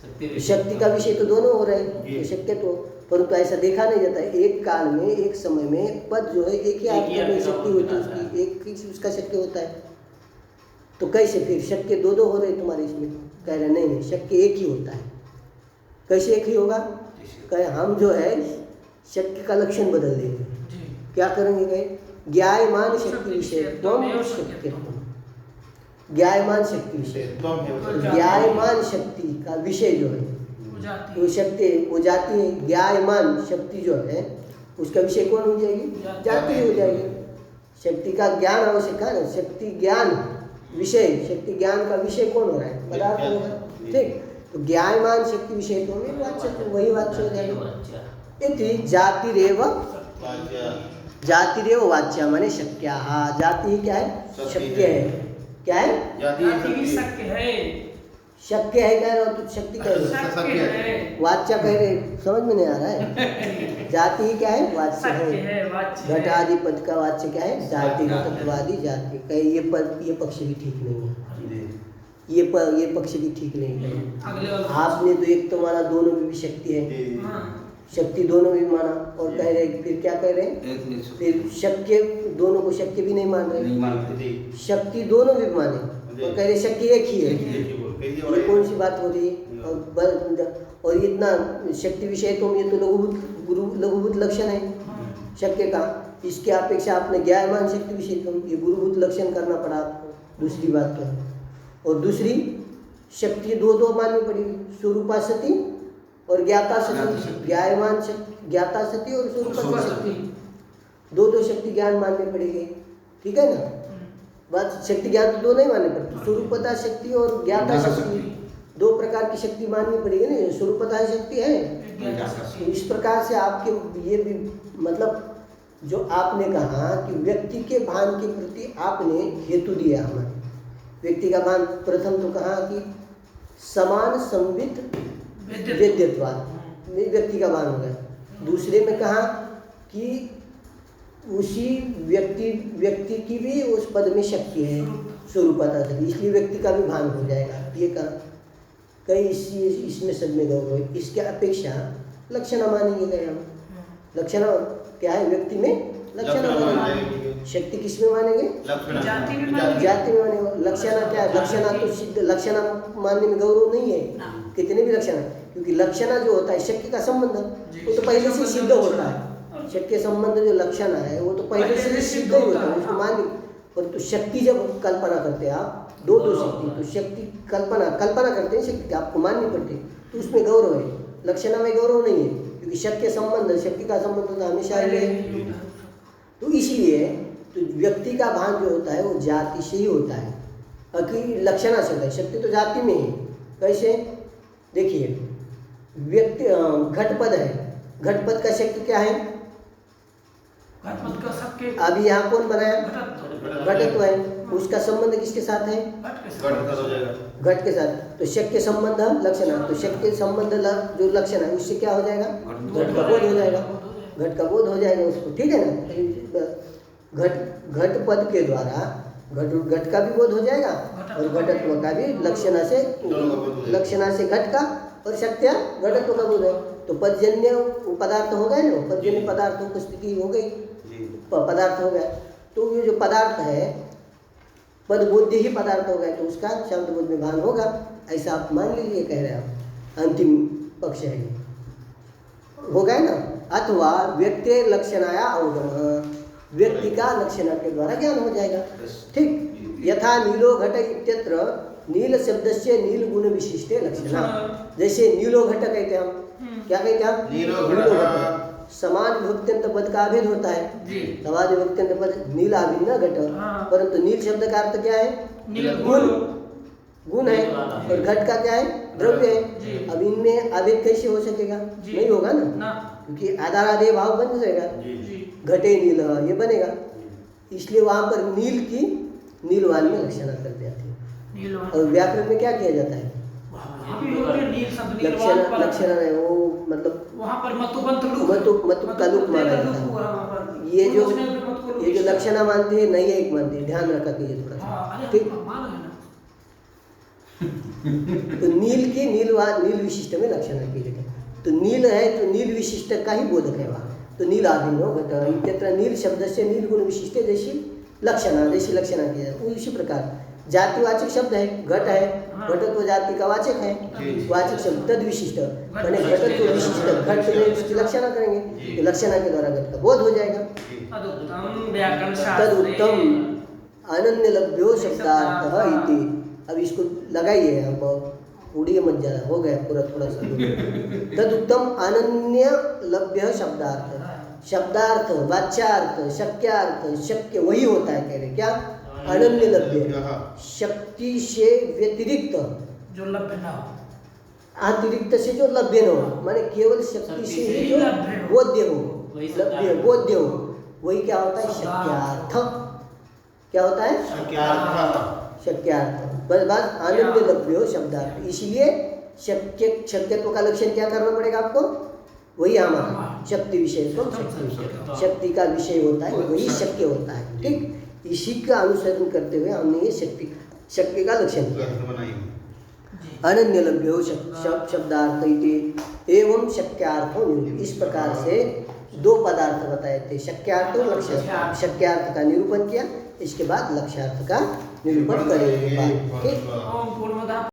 [SPEAKER 2] शक्ति
[SPEAKER 1] शक्ति का विषय तो दोनों हो रहे हैं,
[SPEAKER 3] जी।
[SPEAKER 1] तो शक्यत्व, परंतु ऐसा देखा नहीं जाता है। एक काल में, एक समय में पद जो है एक ही आत्मा में शक्ति होती है उसकी, एक ही उसका शक्य होता है। तो कैसे फिर शक्य दो दो हो रहे तुम्हारे इसमें? कह रहे नहीं नहीं, शक्य एक ही होता है। कैसे एक ही होगा? कहे हम जो है शक्य का लक्षण बदल देंगे। क्या करेंगे? कहे ज्ञायमान शक्ति विषय शक्य, ज्ञायमान शक्ति विषय, ज्ञायमान शक्ति का विषय जो है वो शक्ति, वो जाती है। ज्ञायमान शक्ति जो है उसका विषय कौन हो जाएगी? जाति हो जाएगी। शक्ति का ज्ञान आवश्यक है ना, शक्ति ज्ञान विषय, शक्ति ज्ञान का विषय कौन हो रहा है? पदार्थ होगा। ठीक, तो ज्ञायमान शक्ति विषय तो वाच्य, तो वही वाच्य हो जाएगा। इति जातिरेव, जातिरेव वाच्य माने शक्या। जाति ही क्या है? शक्य है। क्या है?
[SPEAKER 3] जाति
[SPEAKER 4] भी शक्य है,
[SPEAKER 1] शक्य है कह रहे हो तो शक्ति कह रहे हो,
[SPEAKER 4] शक्य है,
[SPEAKER 1] वाच्य कह रहे, समझ में नहीं आ रहा है। जाति ही क्या है? वाच्य
[SPEAKER 4] शक्य
[SPEAKER 1] है।
[SPEAKER 4] है, वाच्य है।
[SPEAKER 1] घटादि पद का वाच्य क्या है? जाति, तत्वादि जाति। कहे ये पद, ये पक्ष भी ठीक नहीं है, ये पक्ष भी ठीक नहीं है।
[SPEAKER 4] अगले वाला
[SPEAKER 1] आपने तो एक तो माना दोनों में भी शक्ति है,
[SPEAKER 4] हाँ,
[SPEAKER 1] शक्ति दोनों भी माना, और कह रहे फिर क्या कह रहे हैं? फिर शक्य दोनों को शक्य भी नहीं मान रहे, शक्ति दोनों भी माने और कह रहे शक्ति एक ही है। ये कौन सी बात हो रही है? और इतना शक्ति विषय तो ये तो लघुभूत लक्षण है शक्य का। इसके अपेक्षा आपने ज्ञायमान शक्ति विषय तो ये गुरुभूत लक्षण करना पड़ा आपको। दूसरी बात तो, और दूसरी शक्ति दो दो माननी पड़ेगी, स्वरूपा सती और ज्ञाता सती। ज्ञायमान शक्ति, ज्ञाता सती और स्वरूपा शक्ति, दो दो शक्ति ज्ञान मानने पड़ेंगे। ठीक है ना? बात शक्ति ज्ञान तो दो नहीं मानने पड़ते, स्वरूपता शक्ति और ज्ञाता शक्ति, दो प्रकार की शक्ति माननी पड़ेगी ना। स्वरूपता शक्ति है। इस प्रकार से आपके ये भी मतलब जो आपने कहा कि व्यक्ति के भान के प्रति आपने हेतु दिया हमें। व्यक्ति का भान प्रथम तो कहा कि समान संवित वेद्यत्वाद, व्यक्ति का भान हो गया। दूसरे में कहा कि उसी व्यक्ति की भी उस पद में शक्ति है, स्वरूपता से, इसलिए व्यक्ति का भी भान हो जाएगा। ये कहा कई इसमें सब में गौरव। इसके अपेक्षा लक्षण मानेंगे गए हम। लक्षण क्या है? व्यक्ति में लक्षण मानेंगे, शक्ति किस में मानेंगे?
[SPEAKER 4] जाति में
[SPEAKER 1] जाति में मानेंगे। लक्षण क्या है? लक्षणा तो सिद्ध, लक्षण मानने में गौरव नहीं है कितने भी लक्षण, क्योंकि लक्षणा जो होता है शक्ति का संबंध वो तो पहले से सिद्ध होता है। शक्ति संबंध जो लक्षण है वो तो पहले से सिद्ध होता है, उसको मान। परंतु शक्ति जब कल्पना करते हैं आप, दो शक्ति, तो शक्ति कल्पना करते हैं, शक्ति आपको माननी पड़ती है, तो उसमें गौरव है। लक्षणा में गौरव नहीं है, क्योंकि शक्ति संबंध, शक्ति का संबंध तो हमेशा ही है। तो इसलिए तो व्यक्ति का भान जो होता है वो जाति से ही होता है, बाकी लक्षणा से होता है। शक्ति तो जाति में है। कैसे? देखिए, व्यक्ति घटपद है, घटपद का शक्ति क्या है? अभी यहाँ कौन बनाया? घटत्व है, उसका संबंध किसके साथ है? घट के साथ। तो शक्य संबंध लक्षण, तो शक्य संबंध जो लक्षण है उससे क्या हो जाएगा? घट का बोध हो जाएगा, घट का बोध हो जाएगा उसको। ठीक है ना? घट पद के द्वारा घट का भी बोध हो जाएगा और घटत्व का भी, लक्षणा से घट का और शक्तियाँ घटत्व का बोध है। तो पदजन्य पदार्थ हो गए ना, पदजन्य पदार्थों की स्थिति हो गई, पदार्थ हो गया। तो ये जो पदार्थ है पद बोध्य ही पदार्थ हो गया, तो उसका शब्द बोध में भान होगा, ऐसा आप मान लीजिए। कह रहे हैं आप, अंतिम पक्ष है ये, हो गया ना। अथवा व्यक्ति लक्षणाया अवगम, व्यक्ति का लक्षणा के द्वारा ज्ञान हो जाएगा। ठीक, यथा नीलो घट इत्यत्र नील शब्द से नील गुण विशिष्टे लक्षणा। जैसे नीलो घट कहते हैं हम, क्या कहते हैं? नीलो घट। समान विभक्त्यंत पद का अभेद होता है, समान विभक्त्यंत पद नील अभिन्न घट, परंतु नील शब्द का अर्थ क्या है? गुण है, और घट का क्या है? द्रव्य है। अब इनमें अभेद कैसे हो सकेगा? नहीं होगा ना, क्योंकि आधारादेय भाव बन जाएगा, घटे नील ये बनेगा। इसलिए वहां पर नील की नीलवान में लक्षणा कर देते हैं। और व्याकरण में क्या किया जाता है? लक्षण है वो, मतलब वहाँ पर मतु का लुक माना जाता है। ये जो लक्षणा मानते हैं नहीं है, एक मानते हैं, ध्यान रखा कीजिए थोड़ा सा। ठीक, तो नील की नील विशिष्ट में लक्षणा की जाती है। तो नील है तो नील विशिष्ट का ही बोधक है वहाँ, तो नील आदिनो घट इत्यत्र नील शब्द से नील गुण विशिष्ट जैसी लक्षणा किया जाए। उसी प्रकार जातिवाचक शब्द है, घट है, घटत्व जाति का वाचक है, वाचक शब्द तद विशिष्ट मैंने घटत्व विशिष्ट घट में उसकी लक्षणा करेंगे, तो लक्षणा के द्वारा घट का बोध हो जाएगा।
[SPEAKER 4] तदुत्तम व्याकरण
[SPEAKER 1] तदुत्तम अनन्य लभ्यो शब्दार्थ इति। अब इसको लगाइए, अब उड़िए मत ज़्यादा, हो गया पूरा थोड़ा सा। तदुत्तम अनन्य लभ्य शब्दार्थ, शब्दार्थ वाच्यार्थ शक्यार्थ शक्य वही होता है, कह रहे क्या अनन्य लभ्य, शक्ति से व्यतिरिक्त
[SPEAKER 4] जो लभ्य ना हो,
[SPEAKER 1] अतिरिक्त से जो लभ्य न हो, माने केवल शक्ति से ही जो बोध्य हो, लभ्य बोध्य हो, वही क्या होता है शक्यार्थ। क्या होता है शक्यार्थ। बस आनंद लभ्य हो शब्दार्थ। इसलिए शक्यत्व का लक्षण क्या करना पड़ेगा आपको, वही हमारा शक्ति विषय को शक्ति का विषय होता है, वही शक्य होता है। ठीक, इसी का अनुसरण करते हुए हमने ये शक्ति का लक्षण किया। अनन्य लभ्यो शब्दार्थ इति एवं शक्यार्थो निरूपित। इस प्रकार से दो पदार्थ बताए थे, शक्यार्थ और लक्ष्यार्थ। शक्यार्थ का निरूपण किया, इसके बाद लक्ष्यार्थ का निरूपण करेंगे। ठीक।
[SPEAKER 4] ओम पूर्णमदः